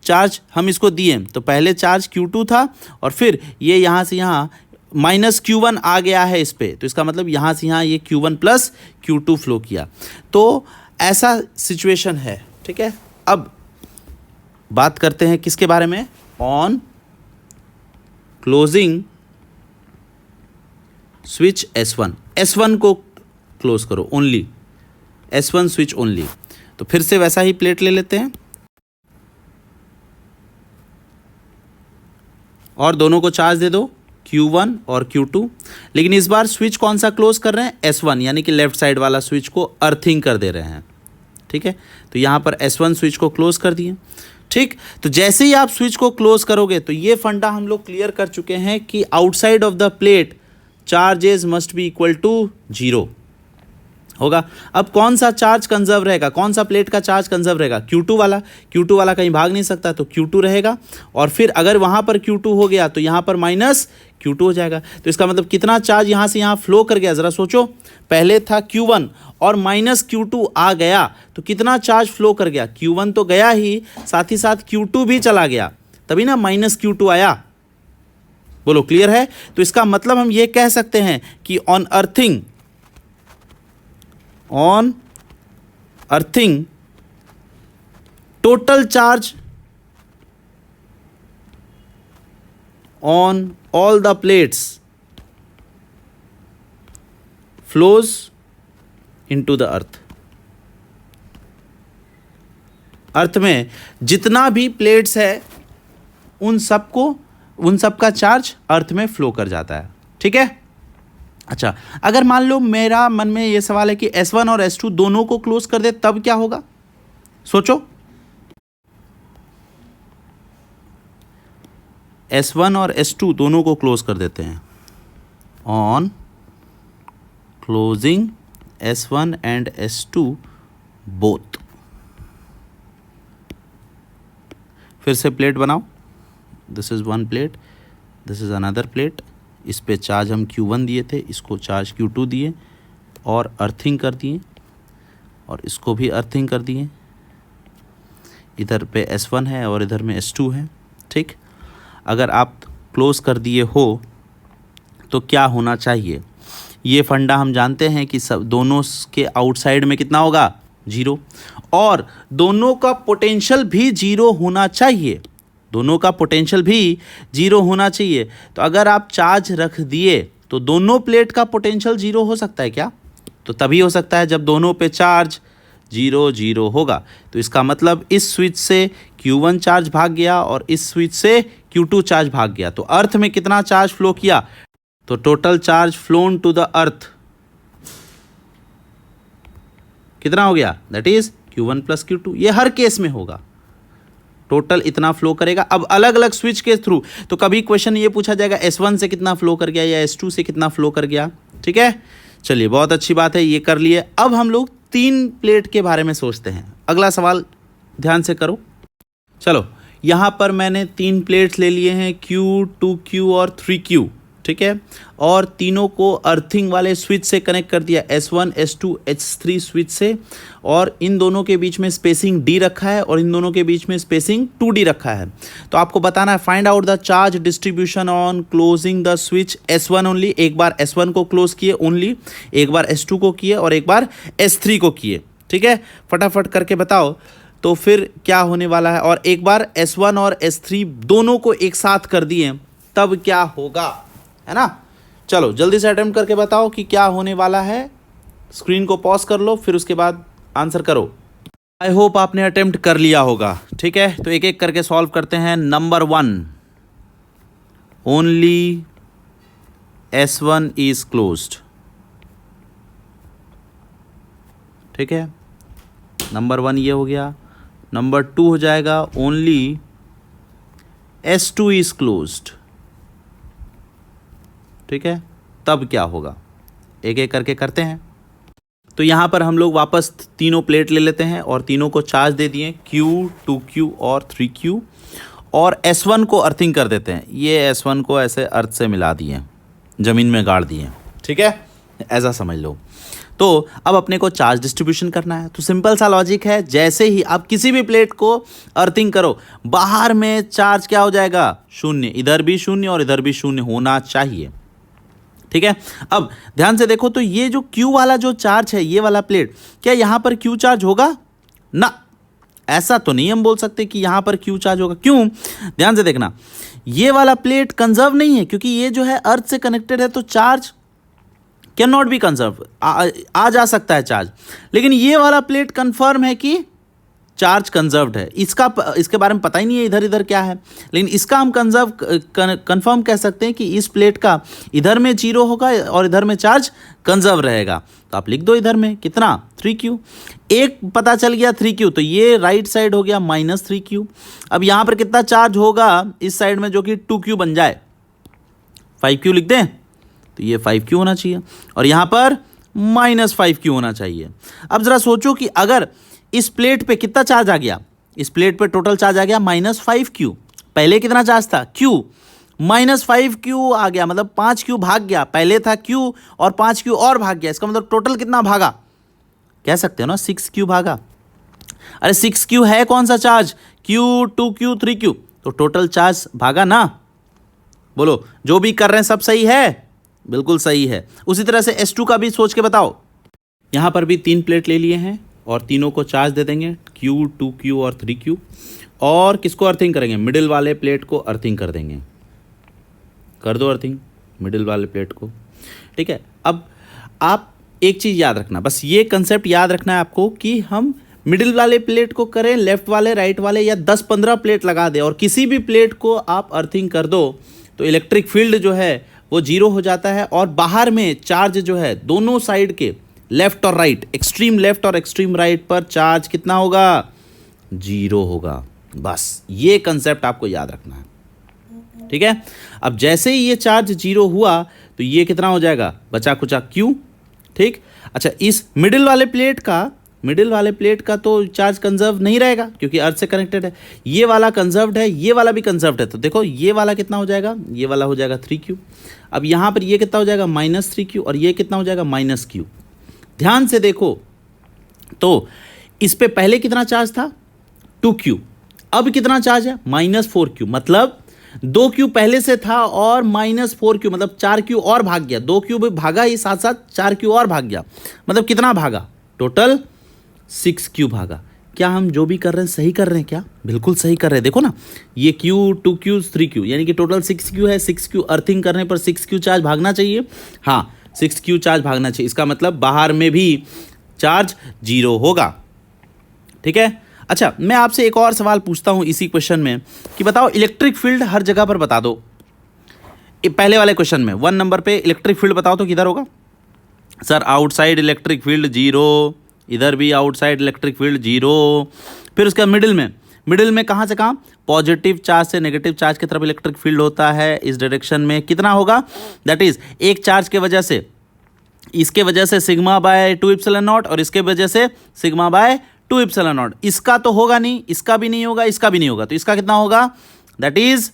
चार्ज, हम इसको दिए तो पहले चार्ज Q2 था, और फिर ये यहाँ से यहाँ -Q1 आ गया है इस पे, तो इसका मतलब यहाँ से यहाँ ये Q1 प्लस Q2 फ्लो किया। तो ऐसा सिचुएशन है, ठीक है। अब बात करते हैं किसके बारे में, ऑन क्लोजिंग स्विच S1 को क्लोज करो, ओनली S1 स्विच ओनली। तो फिर से वैसा ही प्लेट ले लेते हैं और दोनों को चार्ज दे दो, Q1 और Q2। लेकिन इस बार स्विच कौन सा क्लोज कर रहे हैं, S1, यानी कि लेफ्ट साइड वाला स्विच को अर्थिंग कर दे रहे हैं, ठीक है। तो यहाँ पर S1 स्विच को क्लोज कर दिए, ठीक। तो जैसे ही आप स्विच को क्लोज करोगे तो ये फंडा हम लोग क्लियर कर चुके हैं कि outside of the plate charges must be equal to 0 होगा। अब कौन सा चार्ज कंजर्व रहेगा, कौन सा प्लेट का चार्ज कंजर्व रहेगा, Q2 वाला कहीं भाग नहीं सकता, तो Q2 रहेगा। और फिर अगर वहाँ पर Q2 हो गया तो यहाँ पर -Q2 हो जाएगा। तो इसका मतलब कितना चार्ज यहाँ से यहाँ फ्लो कर गया, ज़रा सोचो, पहले था Q1 और -Q2 आ गया तो कितना चार्ज फ्लो कर गया, Q1 तो गया ही, साथ ही साथ Q2 भी चला गया, तभी ना -Q2 आया। बोलो, क्लियर है। तो इसका मतलब हम ये कह सकते हैं कि on earthing total charge on all the plates flows into the earth। अर्थ में जितना भी प्लेट्स है उन सब का चार्ज अर्थ में फ्लो कर जाता है, ठीक है। अच्छा, अगर मान लो मेरा मन में ये सवाल है कि S1 और S2 दोनों को क्लोज कर दे तब क्या होगा, सोचो, S1 और S2 दोनों को क्लोज कर देते हैं। On closing S1 and S2 both, फिर से प्लेट बनाओ, this is one plate, this is another plate. इस पे चार्ज हम Q1 दिए थे, इसको चार्ज Q2 दिए और अर्थिंग कर दिए, और इसको भी अर्थिंग कर दिए। इधर पे S1 है और इधर में S2 है, ठीक। अगर आप क्लोज कर दिए हो तो क्या होना चाहिए, ये फंडा हम जानते हैं कि सब दोनों के आउटसाइड में कितना होगा, 0, और दोनों का पोटेंशियल भी 0 होना चाहिए, दोनों का पोटेंशियल भी 0 होना चाहिए। तो अगर आप चार्ज रख दिए तो दोनों प्लेट का पोटेंशियल 0 हो सकता है क्या, तो तभी हो सकता है जब दोनों पे चार्ज 0 होगा। तो इसका मतलब इस स्विच से Q1 चार्ज भाग गया और इस स्विच से Q2 चार्ज भाग गया। तो अर्थ में कितना चार्ज फ्लो किया, तो total charge flown to the earth कितना हो गया, that is Q1 plus Q2। ये हर केस में होगा, टोटल इतना फ्लो करेगा। अब अलग अलग स्विच के थ्रू तो कभी क्वेश्चन ये पूछा जाएगा S1 से कितना फ्लो कर गया या S2 से कितना फ्लो कर गया, ठीक है। चलिए, बहुत अच्छी बात है, ये कर लिए। अब हम लोग 3 प्लेट के बारे में सोचते हैं। अगला सवाल ध्यान से करो। चलो, यहाँ पर मैंने 3 प्लेट्स ले लिए हैं, Q, 2Q और 3Q, ठीक है, और तीनों को अर्थिंग वाले स्विच से कनेक्ट कर दिया, S1 S2 H3 स्विच से, और इन दोनों के बीच में स्पेसिंग D रखा है और इन दोनों के बीच में स्पेसिंग 2D रखा है। तो आपको बताना है find out the charge distribution on closing the switch S1 only. एक बार S1 को क्लोज किए ओनली, एक बार S2 को किए और एक बार S3 को किए। ठीक है, फटाफट करके बताओ तो फिर क्या होने वाला है। और एक बार S1 और S3 दोनों को एक साथ कर दिए तब क्या होगा, है ना। चलो जल्दी से अटेम्प्ट करके बताओ कि क्या होने वाला है। स्क्रीन को पॉज कर लो, फिर उसके बाद आंसर करो। आई होप आपने अटेम्प्ट कर लिया होगा। ठीक है, तो एक एक करके सॉल्व करते हैं। Number 1, only S1 is closed. ठीक है, नंबर 1 ये हो गया। नंबर 2 हो जाएगा ओनली S2 इज क्लोज्ड। ठीक है, तब क्या होगा, एक एक करके करते हैं। तो यहाँ पर हम लोग वापस तीनों प्लेट ले लेते हैं और तीनों को चार्ज दे दिए, Q, 2Q और 3Q, और S1 को अर्थिंग कर देते हैं। ये S1 को ऐसे अर्थ से मिला दिए, ज़मीन में गाड़ दिए। ठीक है, ऐसा समझ लो। तो अब अपने को चार्ज डिस्ट्रीब्यूशन करना है। तो सिंपल सा लॉजिक है, जैसे ही आप किसी भी प्लेट को अर्थिंग करो, बाहर में चार्ज क्या हो जाएगा, शून्य। इधर भी शून्य और इधर भी शून्य होना चाहिए। ठीक है, अब ध्यान से देखो तो ये जो Q वाला जो चार्ज है, ये वाला प्लेट, क्या यहाँ पर Q चार्ज होगा ना? ऐसा तो नहीं हम बोल सकते कि यहाँ पर Q चार्ज होगा। क्यों? ध्यान से देखना, ये वाला प्लेट कंजर्व नहीं है, क्योंकि ये जो है अर्थ से कनेक्टेड है, तो charge can not be conserve, आ जा सकता है चार्ज। लेकिन ये वाला प्लेट कंफर्म है कि चार्ज कंजर्व्ड है। इसके बारे में पता ही नहीं है इधर इधर क्या है, लेकिन इसका हम कंफर्म कह सकते हैं कि इस प्लेट का इधर में 0 होगा और इधर में चार्ज कंजर्व रहेगा। तो आप लिख दो इधर में कितना, 3Q। एक पता चल गया 3Q, तो ये राइट साइड हो गया -3Q। अब यहाँ पर कितना चार्ज होगा इस साइड में, जो कि 2Q बन जाए, 5Q लिख दें, तो ये 5Q होना चाहिए, और यहाँ पर -5Q होना चाहिए। अब ज़रा सोचो कि अगर इस प्लेट पे कितना चार्ज आ गया, इस प्लेट पे टोटल चार्ज आ गया -5Q। पहले कितना चार्ज था, Q, -5Q आ गया, मतलब 5Q भाग गया। पहले था Q और 5Q और भाग गया, इसका मतलब टोटल कितना भागा, कह सकते हो ना 6Q भागा। अरे 6Q है कौन सा चार्ज, Q, 2Q, 3Q, तो टोटल चार्ज भागा ना। बोलो, जो भी कर रहे हैं सब सही है, बिल्कुल सही है। उसी तरह से S2 का भी सोच के बताओ। यहाँ पर भी 3 प्लेट ले लिए हैं और तीनों को चार्ज दे देंगे, Q, 2Q और 3Q, और किसको अर्थिंग करेंगे, मिडिल वाले प्लेट को अर्थिंग कर देंगे। कर दो अर्थिंग मिडिल वाले प्लेट को। ठीक है, अब आप एक चीज़ याद रखना, बस ये कंसेप्ट याद रखना है आपको कि हम मिडिल वाले प्लेट को करें, लेफ्ट वाले, राइट वाले, या 10-15 प्लेट लगा दें और किसी भी प्लेट को आप अर्थिंग कर दो, तो इलेक्ट्रिक फील्ड जो है वो 0 हो जाता है, और बाहर में चार्ज जो है दोनों साइड के, लेफ्ट और राइट, एक्सट्रीम लेफ्ट और एक्सट्रीम राइट पर चार्ज कितना होगा, 0 होगा। बस ये कंसेप्ट आपको याद रखना है। ठीक है, अब जैसे ही ये चार्ज 0 हुआ तो ये कितना हो जाएगा, बचा कुचा Q। ठीक, अच्छा, इस मिडिल वाले प्लेट का तो चार्ज कंजर्व नहीं रहेगा क्योंकि अर्थ से कनेक्टेड है। ये वाला कंजर्व्ड है, ये वाला भी कंजर्व्ड है, तो देखो ये वाला कितना हो जाएगा, ये वाला हो जाएगा 3Q। अब यहाँ पर ये कितना हो जाएगा, -3Q, और ये कितना हो जाएगा, -Q। ध्यान से देखो तो इस पे पहले कितना चार्ज था, 2Q, अब कितना चार्ज है, -4Q, मतलब 2Q पहले से था और -4Q, मतलब 4Q और भाग गया। 2Q भी भागा ही, साथ साथ 4Q और भाग गया, मतलब कितना भागा, टोटल 6Q भागा। क्या हम जो भी कर रहे हैं सही कर रहे हैं क्या, बिल्कुल सही कर रहे हैं। देखो ना, ये Q, 2Q, 3Q, यानी कि टोटल 6Q है। 6Q अर्थिंग करने पर 6Q चार्ज भागना चाहिए। हाँ, 6Q चार्ज भागना चाहिए, इसका मतलब बाहर में भी चार्ज 0 होगा। ठीक है, अच्छा, मैं आपसे एक और सवाल पूछता हूं इसी क्वेश्चन में कि बताओ इलेक्ट्रिक फील्ड हर जगह पर बता दो। पहले वाले क्वेश्चन में 1 नंबर पे इलेक्ट्रिक फील्ड बताओ तो किधर होगा। सर आउटसाइड इलेक्ट्रिक फील्ड 0, इधर भी आउटसाइड इलेक्ट्रिक फील्ड 0। फिर उसका मिडिल में कहाँ से कहाँ, पॉजिटिव चार्ज से नेगेटिव चार्ज की तरफ इलेक्ट्रिक फील्ड होता है। इस डायरेक्शन में कितना होगा, दैट इज एक चार्ज के वजह से, इसके वजह से σ/2ε0 और इसके वजह से σ/2ε0। इसका तो होगा नहीं, इसका भी नहीं होगा, इसका भी नहीं होगा, तो इसका कितना होगा, दैट इज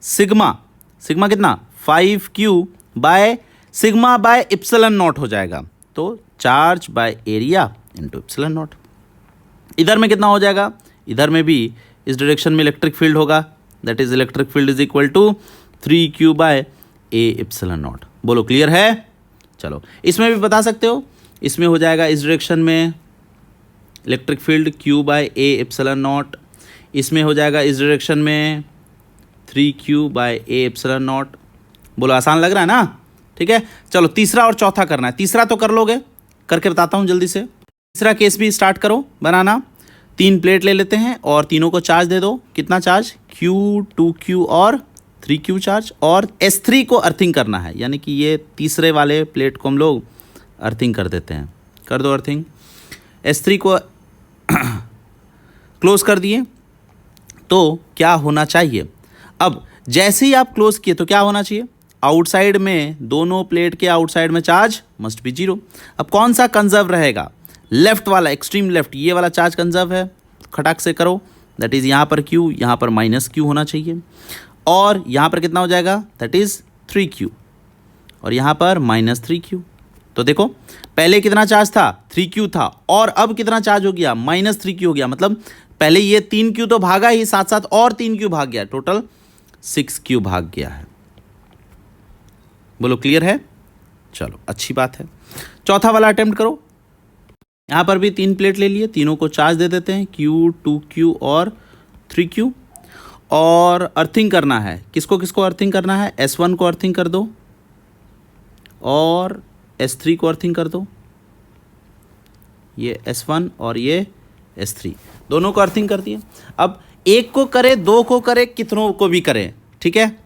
सिग्मा कितना 5Q by sigma bye इप्सिलन not हो जाएगा। तो charge by area into इप्सिलन not. इधर में कितना हो जाएगा, इधर में भी इस डायरेक्शन में इलेक्ट्रिक फील्ड होगा, that is electric field is equal to 3q by A epsilon naught. बोलो क्लियर है। चलो इसमें भी बता सकते हो, इसमें हो जाएगा इस डायरेक्शन में electric field q by A epsilon naught, इसमें हो जाएगा इस डायरेक्शन में 3q by A epsilon naught. बोलो आसान लग रहा है ना। ठीक है, चलो तीसरा और चौथा करना है। तीसरा तो कर लोगे, करके बताता हूँ जल्दी से। तीसरा केस भी स्टार्ट करो बनाना। 3 प्लेट ले लेते हैं और तीनों को चार्ज दे दो। कितना चार्ज, q, 2q और 3q चार्ज। और S3 को अर्थिंग करना है, यानी कि ये तीसरे वाले प्लेट को हम लोग अर्थिंग कर देते हैं। कर दो अर्थिंग। S3 को क्लोज कर दिए। तो क्या होना चाहिए, अब जैसे ही आप क्लोज किए तो क्या होना चाहिए, आउटसाइड में दोनों प्लेट के आउटसाइड में चार्ज मस्ट बी 0। अब कौन सा कंजर्व रहेगा, लेफ्ट वाला, एक्सट्रीम लेफ्ट, ये वाला चार्ज कंजर्व है। खटाक से करो, दैट इज़ यहाँ पर q, यहाँ पर -q होना चाहिए। और यहाँ पर कितना हो जाएगा, दैट इज़ 3q और यहाँ पर -3q। तो देखो पहले कितना चार्ज था, 3q था, और अब कितना चार्ज हो गया, -3q हो गया। मतलब पहले ये 3q तो भागा ही, साथ साथ और 3q भाग गया, टोटल 6q भाग गया है। बोलो क्लियर है। चलो अच्छी बात है। चौथा वाला अटेम्प्ट करो। यहाँ पर भी 3 प्लेट ले लिए, तीनों को चार्ज दे देते हैं, q, 2q और 3q। और अर्थिंग करना है, किसको किसको अर्थिंग करना है, S1 को अर्थिंग कर दो और S3 को अर्थिंग कर दो। ये S1 और ये S3 दोनों को अर्थिंग कर दिए। अब एक को करे, 2 को करे, कितनों को भी करें, ठीक है,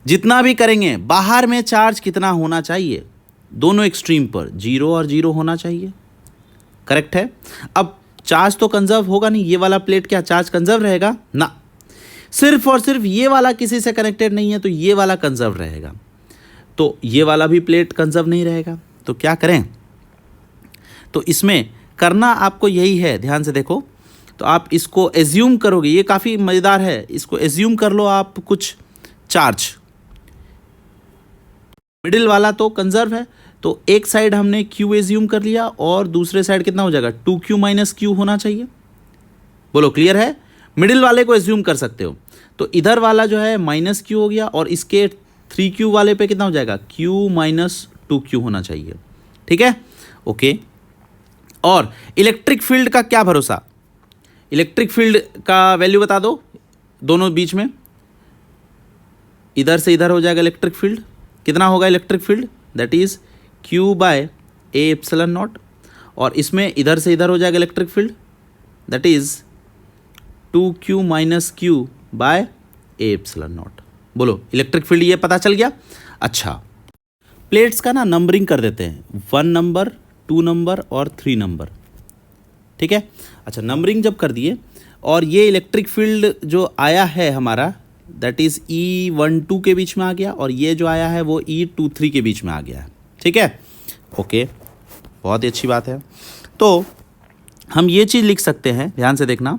जितना भी करेंगे बाहर में चार्ज कितना होना चाहिए, दोनों एक्सट्रीम पर 0 और 0 होना चाहिए। करेक्ट है। अब चार्ज तो कंजर्व होगा नहीं, ये वाला प्लेट क्या चार्ज कंजर्व रहेगा ना, सिर्फ और सिर्फ ये वाला किसी से कनेक्टेड नहीं है तो ये वाला कंजर्व रहेगा, तो ये वाला भी प्लेट कंजर्व नहीं रहेगा। तो क्या करें, तो इसमें करना आपको यही है, ध्यान से देखो। तो आप इसको एज्यूम करोगे, ये काफ़ी मज़ेदार है, इसको एज्यूम कर लो आप कुछ चार्ज। मिडिल वाला तो कंजर्व है, तो एक साइड हमने q एज्यूम कर लिया और दूसरे साइड कितना हो जाएगा, 2q - q होना चाहिए। बोलो क्लियर है। मिडिल वाले को एज्यूम कर सकते हो, तो इधर वाला जो है -q हो गया और इसके 3q वाले पे कितना हो जाएगा, q - 2q होना चाहिए। ठीक है, ओके। और इलेक्ट्रिक फील्ड का क्या भरोसा, इलेक्ट्रिक फील्ड का वैल्यू बता दो दोनों बीच में। इधर से इधर हो जाएगा इलेक्ट्रिक फील्ड, कितना होगा electric field, that is q by A epsilon naught. और इसमें इधर से इधर हो जाएगा electric field, that is 2q - q by A epsilon naught. बोलो इलेक्ट्रिक फील्ड ये पता चल गया। अच्छा, प्लेट्स का ना नंबरिंग कर देते हैं, 1 नंबर, 2 नंबर और 3 नंबर। ठीक है, अच्छा नंबरिंग जब कर दिए और ये इलेक्ट्रिक फील्ड जो आया है हमारा, दैट इज़ E12 के बीच में आ गया और ये जो आया है वो E23 के बीच में आ गया है। ठीक है, ओके, बहुत ही अच्छी बात है। तो हम ये चीज़ लिख सकते हैं, ध्यान से देखना,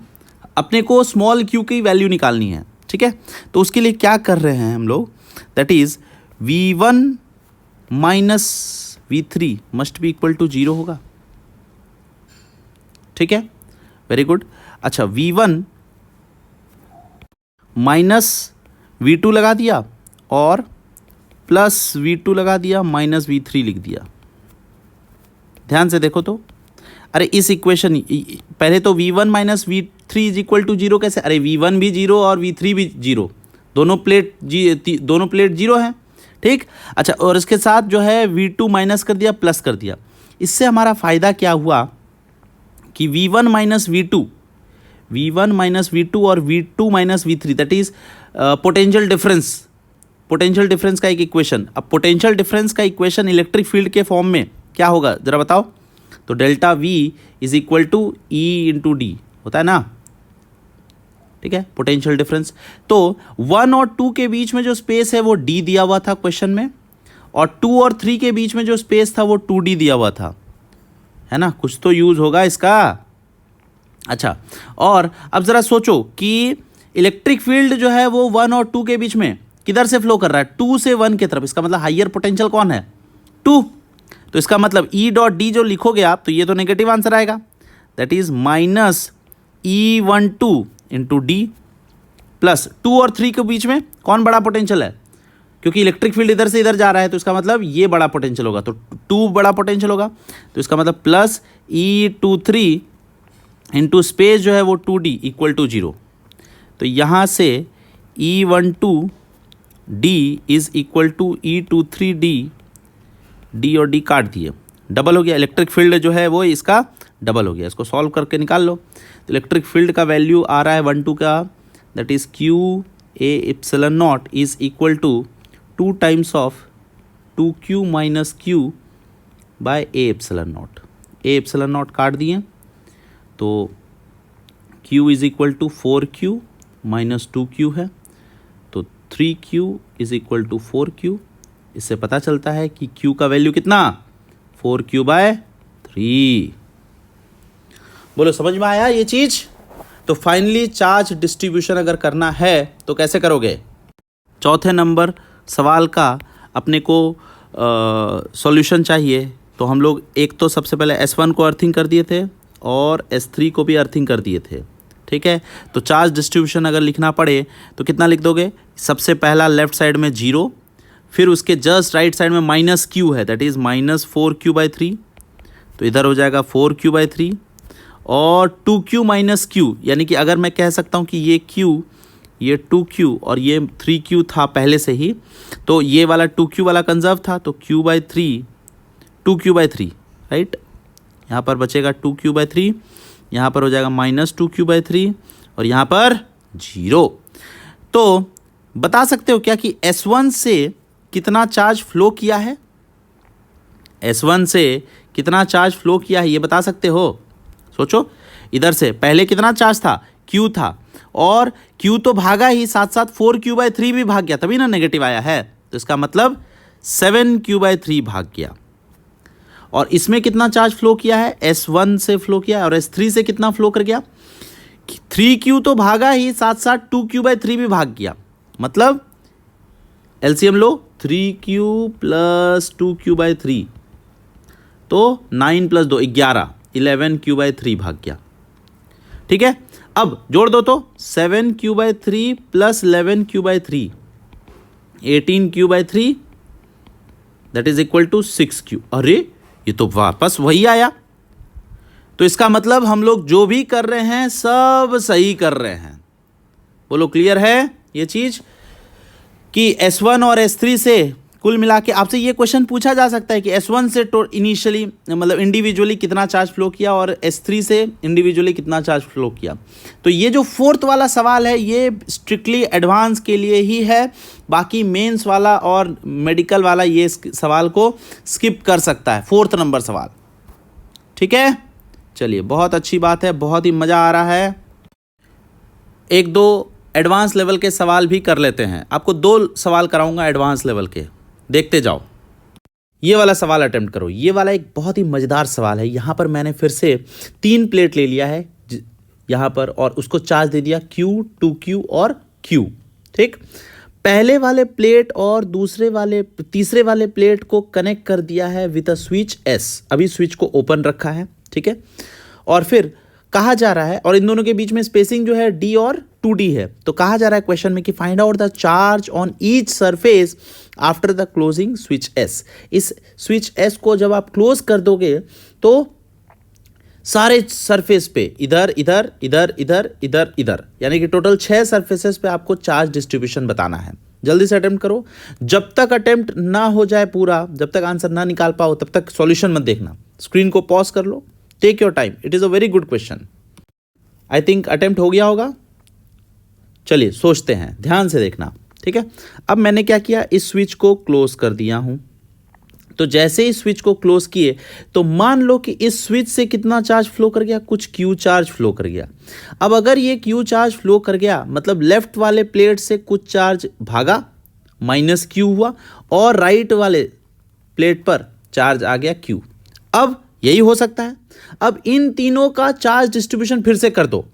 अपने को स्मॉल q की वैल्यू निकालनी है। ठीक है, तो उसके लिए क्या कर रहे हैं हम लोग, that is V1 - V3 must be equal to 0 होगा। ठीक है, वेरी गुड। अच्छा, V1 - V2 लगा दिया और प्लस V2 लगा दिया, -V3 लिख दिया। ध्यान से देखो तो, अरे इस इक्वेशन, पहले तो V1 - V3 is equal to 0 कैसे, अरे V1 भी 0 और V3 भी 0, दोनों प्लेट 0 हैं। ठीक, अच्छा, और इसके साथ जो है V2 माइनस कर दिया, प्लस कर दिया। इससे हमारा फ़ायदा क्या हुआ कि V1 - V2 और V2 - V3 that is potential difference का एक इक्वेशन। अब पोटेंशियल डिफरेंस का इक्वेशन इलेक्ट्रिक फील्ड के फॉर्म में क्या होगा ज़रा बताओ, तो delta V is equal to E × D होता है ना। ठीक है, पोटेंशियल डिफरेंस। तो 1 और 2 के बीच में जो स्पेस है वो D दिया हुआ था क्वेश्चन में, और 2 और 3 के बीच में जो स्पेस था वो 2D दिया हुआ था, है ना, कुछ तो यूज़ होगा इसका। अच्छा, और अब ज़रा सोचो कि इलेक्ट्रिक फील्ड जो है वो 1 और 2 के बीच में किधर से फ्लो कर रहा है, 2 से 1 की तरफ, इसका मतलब हाइयर पोटेंशियल कौन है, 2। तो इसका मतलब ई डॉट डी जो लिखोगे आप तो ये तो नेगेटिव आंसर आएगा, that is minus E12 into D, plus 2 और 3 के बीच में कौन बड़ा पोटेंशियल है, क्योंकि इलेक्ट्रिक फील्ड इधर से इधर जा रहा है तो इसका मतलब ये बड़ा पोटेंशियल होगा, तो 2 बड़ा पोटेंशियल होगा, तो इसका मतलब प्लस E23 इंटू स्पेस जो है वो 2D इक्वल टू 0। तो यहाँ से E12D is equal to E23D, D और डी काट दिए, डबल हो गया, इलेक्ट्रिक फील्ड जो है वो इसका डबल हो गया, इसको सॉल्व करके निकाल लो। तो इलेक्ट्रिक फील्ड का वैल्यू आ रहा है 12 का, that is Q(A)(ε0) is equal to 2 times of 2Q minus Q by A(ε0). A(ε0) काट दिए तो Q is equal to 4Q minus 2Q है, तो 3Q is equal to 4Q। इससे पता चलता है कि Q का वैल्यू कितना, 4Q/3। बोलो समझ में आया ये चीज। तो फाइनली चार्ज डिस्ट्रीब्यूशन अगर करना है तो कैसे करोगे, चौथे नंबर सवाल का अपने को सॉल्यूशन चाहिए, तो हम लोग एक तो सबसे पहले S1 को अर्थिंग कर दिए थे और S3 को भी अर्थिंग कर दिए थे, ठीक है। तो चार्ज डिस्ट्रीब्यूशन अगर लिखना पड़े तो कितना लिख दोगे, सबसे पहला लेफ्ट साइड में 0, फिर उसके जस्ट राइट साइड में माइनस Q है, दैट इज़ माइनस 4Q/3, तो इधर हो जाएगा 4Q/3 और 2Q माइनस Q, यानी कि अगर मैं कह सकता हूँ कि ये Q, ये 2Q और ये 3Q था पहले से ही, तो ये वाला 2Q वाला कंजर्व था, तो Q/3 2Q/3, राइट। यहाँ पर बचेगा 2Q/3, यहाँ पर हो जाएगा माइनस 2Q/3 और यहाँ पर 0। तो बता सकते हो क्या कि S1 से कितना चार्ज फ्लो किया है, S1 से कितना चार्ज फ्लो किया है ये बता सकते हो। सोचो, इधर से पहले कितना चार्ज था, Q था, और Q तो भागा ही, साथ साथ 4Q/3 भी भाग गया, तभी ना नेगेटिव आया है, तो इसका मतलब 7Q/3 भाग गया। और इसमें कितना चार्ज फ्लो किया है, S1 से फ्लो किया है, और S3 से कितना फ्लो कर गया, 3Q तो भागा ही, साथ साथ 2Q/3 भी भाग गया, मतलब एलसीएम लो, 3Q प्लस 2Q/3, तो 9 प्लस 2 11, 11Q/3 भाग गया, ठीक है। अब जोड़ दो तो 7Q/3 plus 11Q/3 18Q/3, that is equal to 6Q। अरे ये तो वापस वही आया, तो इसका मतलब हम लोग जो भी कर रहे हैं सब सही कर रहे हैं। बोलो क्लियर है ये चीज कि S1 और S3 से कुल मिला के आपसे ये क्वेश्चन पूछा जा सकता है कि S1 से इनिशियली मतलब इंडिविजुअली कितना चार्ज फ्लो किया और S3 से इंडिविजुअली कितना चार्ज फ्लो किया। तो ये जो फोर्थ वाला सवाल है ये स्ट्रिक्टली एडवांस के लिए ही है, बाकी मेंस वाला और मेडिकल वाला ये सवाल को स्किप कर सकता है, फोर्थ नंबर सवाल, ठीक है। चलिए बहुत अच्छी बात है, बहुत ही मज़ा आ रहा है। एक दो एडवांस लेवल के सवाल भी कर लेते हैं, आपको 2 सवाल कराऊंगा एडवांस लेवल के, देखते जाओ। ये वाला सवाल अटेम्प्ट करो, ये वाला एक बहुत ही मज़ेदार सवाल है। यहाँ पर मैंने फिर से 3 प्लेट ले लिया है यहाँ पर और उसको चार्ज दे दिया Q, 2Q और Q, ठीक। पहले वाले प्लेट और तीसरे वाले प्लेट को कनेक्ट कर दिया है विद अ स्विच S, अभी स्विच को ओपन रखा है, ठीक है। और फिर कहा जा रहा है, और इन दोनों के बीच में स्पेसिंग जो है D और 2D है, तो कहा जा रहा है क्वेश्चन में कि find out the charge on each surface after the closing switch S। इस स्विच S को जब आप क्लोज कर दोगे तो सारे सरफेस पे इधर इधर इधर इधर इधर इधर, यानी कि टोटल 6 सरफेसेस पे आपको चार्ज डिस्ट्रीब्यूशन बताना है। जल्दी से अटेम्प्ट करो, जब तक अटेम्प्ट ना हो जाए पूरा, जब तक आंसर ना निकाल पाओ तब तक सॉल्यूशन मत देखना, स्क्रीन को पॉज कर लो, take your time, it is a very good question. I think attempt हो गया होगा। चलिए सोचते हैं, ध्यान से देखना, ठीक है। अब मैंने क्या किया, इस स्विच को क्लोज कर दिया हूं, तो जैसे ही स्विच को क्लोज किए तो मान लो कि इस स्विच से कितना चार्ज फ्लो कर गया, कुछ Q चार्ज फ्लो कर गया। अब अगर ये Q चार्ज फ्लो कर गया मतलब लेफ्ट वाले प्लेट से कुछ चार्ज भागा, माइनस Q हुआ, और राइट वाले प्लेट पर चार्ज आ गया Q। अब यही हो सकता है, अब इन तीनों का चार्ज डिस्ट्रीब्यूशन फिर से कर दो,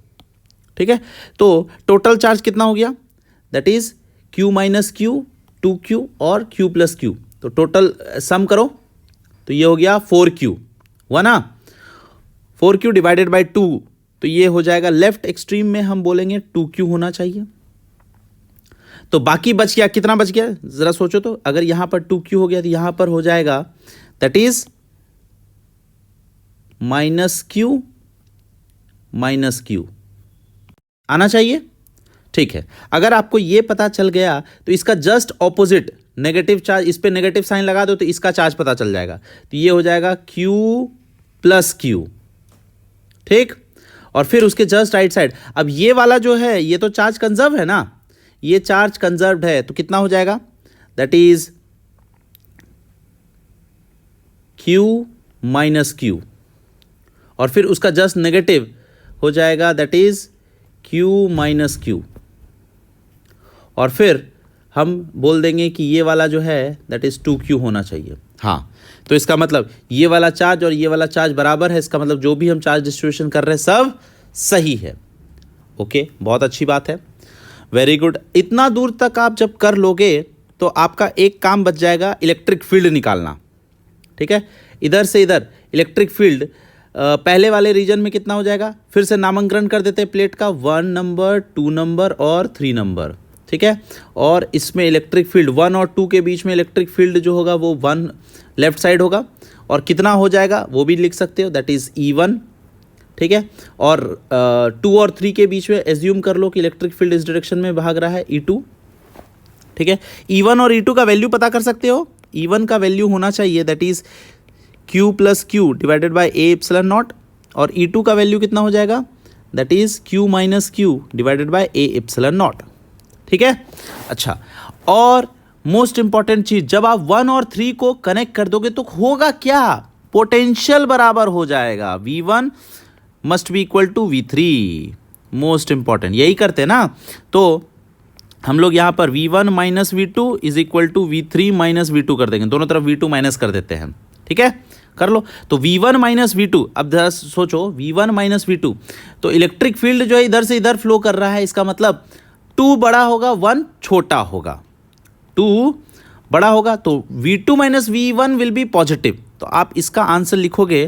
ठीक है। तो टोटल चार्ज कितना हो गया, that is Q minus Q, 2Q और Q प्लस Q, तो टोटल सम करो तो ये हो गया 4Q हुआ ना, 4Q डिवाइडेड बाई 2, तो ये हो जाएगा लेफ्ट एक्सट्रीम में हम बोलेंगे 2Q होना चाहिए। तो बाकी बच गया, कितना बच गया जरा सोचो तो, अगर यहां पर 2Q हो गया तो यहां पर हो जाएगा दैट इज माइनस Q आना चाहिए। ठीक है, अगर आपको ये पता चल गया तो इसका जस्ट ऑपोजिट नेगेटिव चार्ज, इस पे नेगेटिव साइन लगा दो तो इसका चार्ज पता चल जाएगा, तो ये हो जाएगा Q प्लस Q। ठीक, और फिर उसके जस्ट राइट साइड, अब ये वाला जो है ये तो चार्ज कंजर्व है ना, ये चार्ज कंजर्व्ड है, तो कितना हो जाएगा that is Q minus Q, और फिर उसका जस्ट नेगेटिव हो जाएगा that is Q minus Q, और फिर हम बोल देंगे कि ये वाला जो है दैट इज 2Q होना चाहिए। हाँ, तो इसका मतलब ये वाला चार्ज और ये वाला चार्ज बराबर है, इसका मतलब जो भी हम चार्ज डिस्ट्रीब्यूशन कर रहे हैं सब सही है। ओके, बहुत अच्छी बात है, वेरी गुड। इतना दूर तक आप जब कर लोगे तो आपका एक काम बच जाएगा, इलेक्ट्रिक फील्ड निकालना। ठीक है, इधर से इधर इलेक्ट्रिक फील्ड पहले वाले रीजन में कितना हो जाएगा, फिर से नामकरण कर देते हैं प्लेट का, 1 नंबर, 2 नंबर और 3 नंबर। ठीक है, और इसमें इलेक्ट्रिक फील्ड 1 और 2 के बीच में इलेक्ट्रिक फील्ड जो होगा वो 1 लेफ्ट साइड होगा, और कितना हो जाएगा वो भी लिख सकते हो दैट इज E1। ठीक है, और 2 और 3 के बीच में एज्यूम कर लो कि इलेक्ट्रिक फील्ड इस डायरेक्शन में भाग रहा है, E2। ठीक है, E1 और E2 का वैल्यू पता कर सकते हो, E1 का वैल्यू होना चाहिए that is Q plus Q divided by A epsilon not, और E2 का वैल्यू कितना हो जाएगा that is Q minus Q divided by A epsilon naught. ठीक है, अच्छा, और मोस्ट इंपॉर्टेंट चीज, जब आप 1 और 3 को कनेक्ट कर दोगे तो होगा क्या, पोटेंशियल बराबर हो जाएगा, V1 must be equal to V3। Most important, यही करते हैं ना, तो हम लोग यहाँ पर V1 minus V2 is equal to V3 minus V2 कर देंगे, दोनों तरफ V2 माइनस कर देते हैं। ठीक है, कर लो, तो V1 माइनस V2, अब जरा सोचो V1 माइनस V2, तो इलेक्ट्रिक फील्ड जो है इधर से इधर फ्लो कर रहा है, इसका मतलब 2 बड़ा होगा 1 छोटा होगा, 2 बड़ा होगा, तो V2 minus V1 will B positive, तो आप इसका आंसर लिखोगे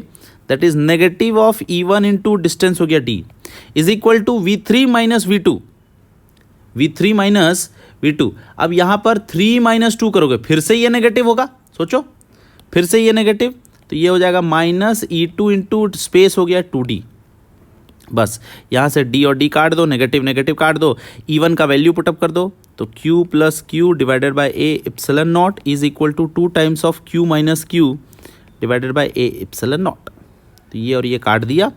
that is negative of E1 into distance हो गया D is equal to V3 minus V2, V3 minus V2। अब यहाँ पर 3 माइनस 2 करोगे फिर से ये नेगेटिव होगा, सोचो फिर से ये नेगेटिव, तो ये हो जाएगा माइनस E2 इंटू स्पेस हो गया 2D, बस यहाँ से D और D काट दो, नेगेटिव नेगेटिव काट दो, E1 का वैल्यू पुटअप कर दो, तो Q plus Q divided by A epsilon naught is equal to 2 times of Q minus Q divided by A epsilon naught, तो ये और ये काट दिया,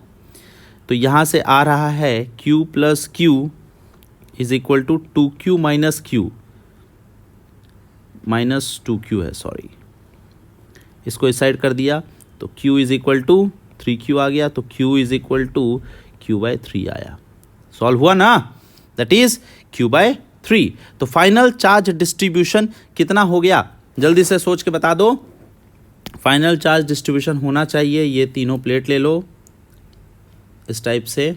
तो यहाँ से आ रहा है Q plus Q is equal to 2Q minus Q, minus 2Q है, सॉरी, इसको इस साइड कर दिया, तो Q is equal to 3Q आ गया, तो Q is equal to Q by 3 आया। सॉल्व हुआ ना, दैट इज Q बाई 3। तो फाइनल चार्ज डिस्ट्रीब्यूशन कितना हो गया, जल्दी से सोच के बता दो। फाइनल चार्ज डिस्ट्रीब्यूशन होना चाहिए, ये तीनों प्लेट ले लो इस टाइप से,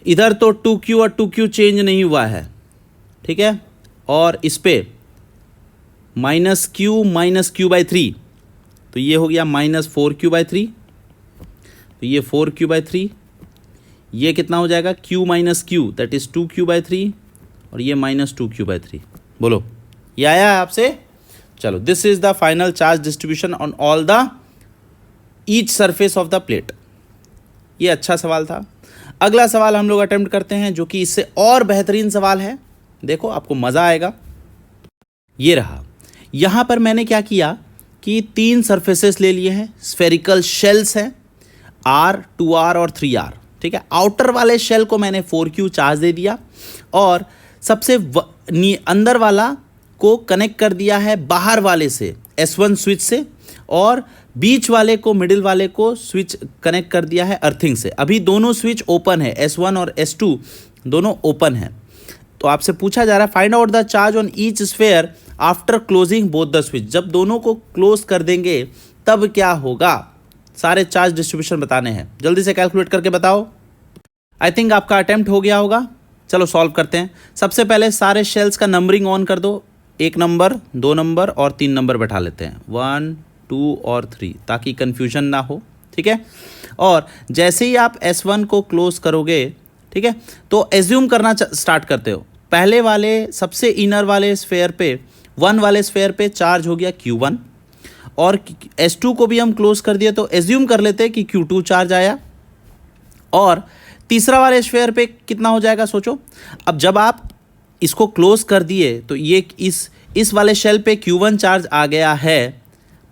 इधर तो 2Q और 2Q चेंज नहीं हुआ है। ठीक है, और इस पे माइनस Q बाई 3, तो ये हो गया माइनस 4Q बाई 3, तो ये 4Q बाई 3, ये कितना हो जाएगा Q minus Q that is 2Q by 3, और ये माइनस 2Q बाई 3। बोलो, ये आया है आपसे? चलो, this is the final charge distribution on all the each surface of the plate. ये अच्छा सवाल था। अगला सवाल हम लोग अटेम्प्ट करते हैं, जो कि इससे और बेहतरीन सवाल है, देखो आपको मज़ा आएगा। ये रहा, यहाँ पर मैंने क्या किया कि 3 सरफेसेस ले लिए हैं, स्फेरिकल शेल्स हैं, R, 2R और 3R। ठीक है, आउटर वाले शेल को मैंने 4Q चार्ज दे दिया, और सबसे अंदर वाला को कनेक्ट कर दिया है बाहर वाले से S1 स्विच से, और बीच वाले को, मिडिल वाले को स्विच कनेक्ट कर दिया है अर्थिंग से। अभी दोनों स्विच ओपन है, S1 और S2 दोनों ओपन है। तो आपसे पूछा जा रहा है find out the charge on each sphere after closing both the switch. जब दोनों को क्लोज कर देंगे तब क्या होगा, सारे चार्ज डिस्ट्रीब्यूशन बताने हैं। जल्दी से कैलकुलेट करके बताओ। आई थिंक आपका अटेम्प्ट हो गया होगा। चलो सॉल्व करते हैं। सबसे पहले सारे शेल्स का नंबरिंग ऑन कर दो, 1 नंबर, 2 नंबर और 3 नंबर बैठा लेते हैं, 1 2 और 3, ताकि कन्फ्यूजन ना हो। ठीक है, और जैसे ही आप S1 को क्लोज करोगे, ठीक है, तो एज्यूम करना स्टार्ट करते हो। पहले वाले सबसे इनर वाले स्फेयर पे, 1 वाले स्फेयर पे चार्ज हो गया Q1, और S2 को भी हम क्लोज कर दिए, तो एज्यूम कर लेते हैं कि Q2 चार्ज आया। और तीसरा वाले स्फेयर पे कितना हो जाएगा सोचो। अब जब आप इसको क्लोज कर दिए तो ये इस वाले शेल पे Q1 चार्ज आ गया है,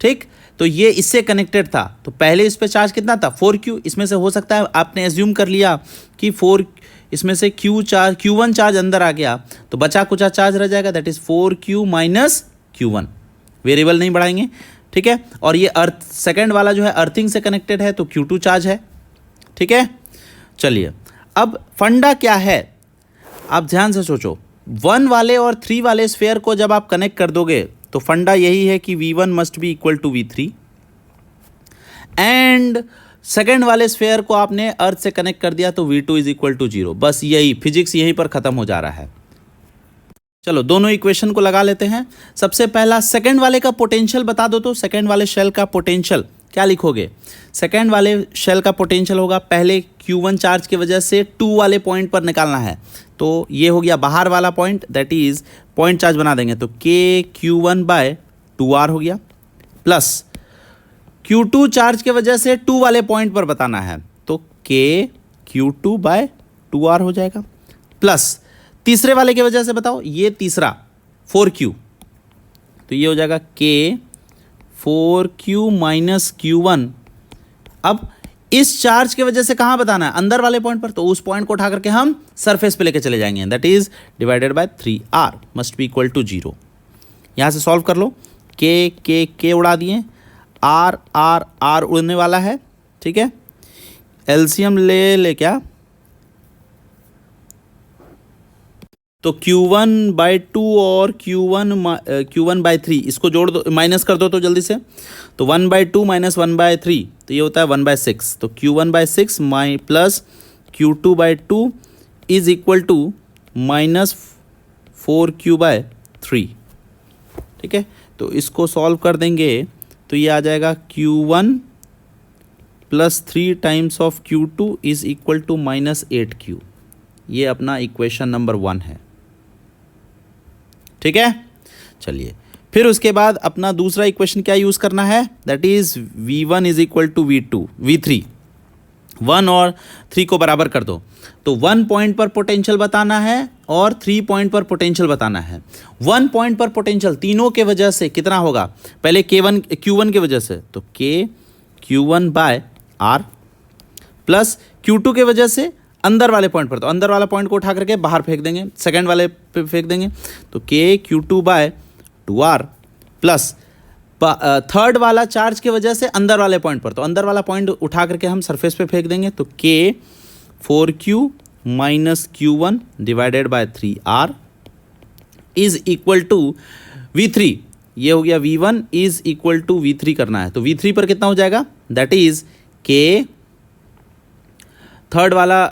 ठीक, तो ये इससे कनेक्टेड था, तो पहले इस पे चार्ज कितना था 4Q। इसमें से हो सकता है आपने एज्यूम कर लिया कि 4, इसमें से Q1 चार्ज अंदर आ गया, तो बचा कुचा चार्ज रह जाएगा, that is 4Q minus Q1। Variable नहीं बढ़ाएंगे, ठीक है। और ये अर्थ सेकेंड वाला जो है अर्थिंग से कनेक्टेड है, तो Q2 चार्ज है, ठीक है। चलिए, अब फंडा क्या है आप ध्यान से सोचो। 1 वाले और 3 वाले स्फेयर को जब आप कनेक्ट कर दोगे तो फंडा यही है कि V1 must be equal to V3, and second वाले स्फेयर को आपने अर्थ से कनेक्ट कर दिया तो V2 इज इक्वल टू 0। बस यही फिजिक्स यहीं पर खत्म हो जा रहा है। चलो दोनों इक्वेशन को लगा लेते हैं। सबसे पहला सेकेंड वाले का पोटेंशियल बता दो, तो सेकेंड वाले शेल का पोटेंशियल क्या लिखोगे। सेकेंड वाले शेल का पोटेंशियल होगा, पहले Q1 चार्ज की वजह से 2 वाले पॉइंट पर निकालना है, तो ये हो गया बाहर वाला point, that is point charge बना देंगे, तो KQ1/2R हो गया, प्लस Q2 चार्ज की वजह से 2 वाले पॉइंट पर बताना है, तो KQ2/2R हो जाएगा, प्लस तीसरे वाले की वजह से बताओ, ये तीसरा 4Q, तो ये हो जाएगा K4Q माइनस Q1। अब इस चार्ज की वजह से कहाँ बताना है, अंदर वाले पॉइंट पर, तो उस पॉइंट को उठा करके हम सरफेस पे लेके चले जाएंगे, that is divided by 3R must be equal to 0। यहाँ से सॉल्व कर लो, K उड़ा दिए, R उड़ने वाला है, ठीक है। एलसीएम ले क्या, तो Q1/2 और Q1/3 इसको जोड़ दो, माइनस कर दो तो जल्दी से, तो 1/2 माइनस 1/3, तो ये होता है 1/6, तो Q1/6 plus Q2/2 is equal to minus 4Q/3, ठीक है। तो इसको सॉल्व कर देंगे तो ये आ जाएगा Q1 plus 3 times of Q2 is equal to minus 8Q। ये अपना इक्वेशन नंबर 1 है, ठीक है। चलिए, फिर उसके बाद अपना दूसरा इक्वेशन क्या यूज करना है, that is V1 is equal to V3। 1 और 3 को बराबर कर दो, तो 1 पॉइंट पर पोटेंशियल बताना है और 3 पॉइंट पर पोटेंशियल बताना है। 1 पॉइंट पर पोटेंशियल तीनों के वजह से कितना होगा, पहले Q1 की वजह से, तो KQ1/R प्लस Q2 के वजह से अंदर वाले पॉइंट पर, तो अंदर वाला पॉइंट को उठा करके बाहर फेंक देंगे, सेकंड वाले पे फेंक देंगे, तो KQ2/2R प्लस थर्ड वाला चार्ज की वजह से अंदर वाले पॉइंट पर, तो अंदर वाला पॉइंट उठा करके हम सरफेस पे फेंक देंगे, तो K4Q minus Q1 divided by 3R is equal to V3। ये हो गया V1 is equal to V3 करना है, तो V3 पर कितना हो जाएगा, दैट इज K थर्ड वाला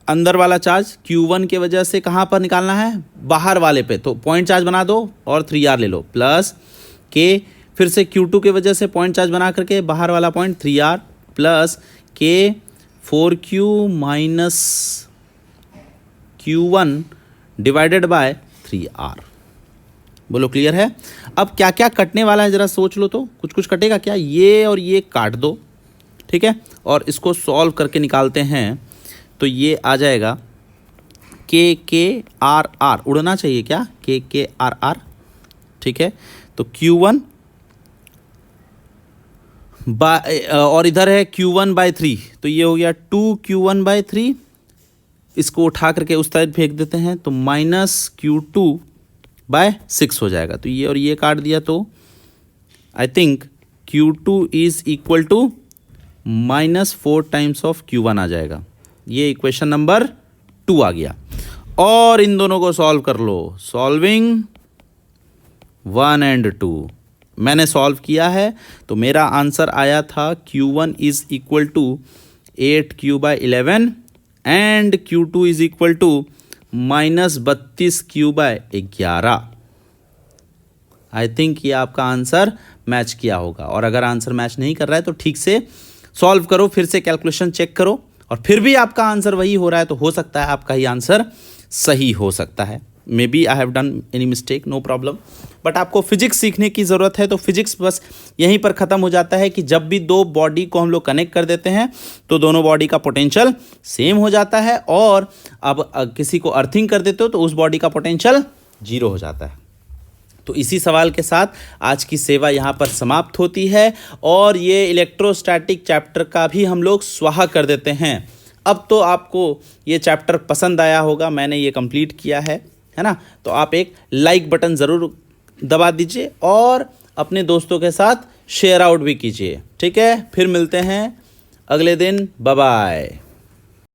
अंदर वाला चार्ज Q1 के वजह से कहाँ पर निकालना है, बाहर वाले पे, तो पॉइंट चार्ज बना दो और 3R ले लो, प्लस K फिर से Q2 के वजह से पॉइंट चार्ज बना करके बाहर वाला point 3R plus K4Q minus Q1 divided by 3R। बोलो क्लियर है। अब क्या क्या कटने वाला है जरा सोच लो, तो कुछ कटेगा क्या, ये और ये काट दो, ठीक है, और इसको सॉल्व करके निकालते हैं, तो ये आ जाएगा KKRR, उड़ना चाहिए क्या, KKRR, ठीक है। तो Q1 और इधर है Q1/3, तो ये हो गया 2Q1/3, इसको उठा करके उस साइड फेंक देते हैं, तो माइनस Q2/6 हो जाएगा, तो ये और ये काट दिया, तो I think Q2 is equal to -4 times of Q1 आ जाएगा। ये इक्वेशन नंबर 2 आ गया, और इन दोनों को सॉल्व कर लो, सॉल्विंग 1 और 2। मैंने सॉल्व किया है, तो मेरा आंसर आया था Q1 is equal to 8Q/11 and Q2 is equal to -32/11। I think ये आपका आंसर मैच किया होगा, और अगर आंसर मैच नहीं कर रहा है तो ठीक से सॉल्व करो, फिर से कैलकुलेशन चेक करो, और फिर भी आपका आंसर वही हो रहा है तो हो सकता है आपका ही आंसर सही हो सकता है। Maybe I have done any mistake, no problem. But आपको फिजिक्स सीखने की ज़रूरत है, तो फिजिक्स बस यहीं पर ख़त्म हो जाता है कि जब भी दो बॉडी को हम लोग कनेक्ट कर देते हैं तो दोनों बॉडी का पोटेंशियल सेम हो जाता है, और अब किसी को अर्थिंग कर देते हो तो उस बॉडी का पोटेंशियल 0 हो जाता है। तो इसी सवाल के साथ आज की सेवा यहाँ पर समाप्त होती है, और ये इलेक्ट्रोस्टैटिक चैप्टर का भी हम लोग स्वाहा कर देते हैं। अब तो आपको ये चैप्टर पसंद आया होगा, मैंने ये कंप्लीट किया है ना। तो आप एक लाइक बटन ज़रूर दबा दीजिए और अपने दोस्तों के साथ शेयर आउट भी कीजिए। ठीक है, फिर मिलते हैं अगले दिन। Bye bye.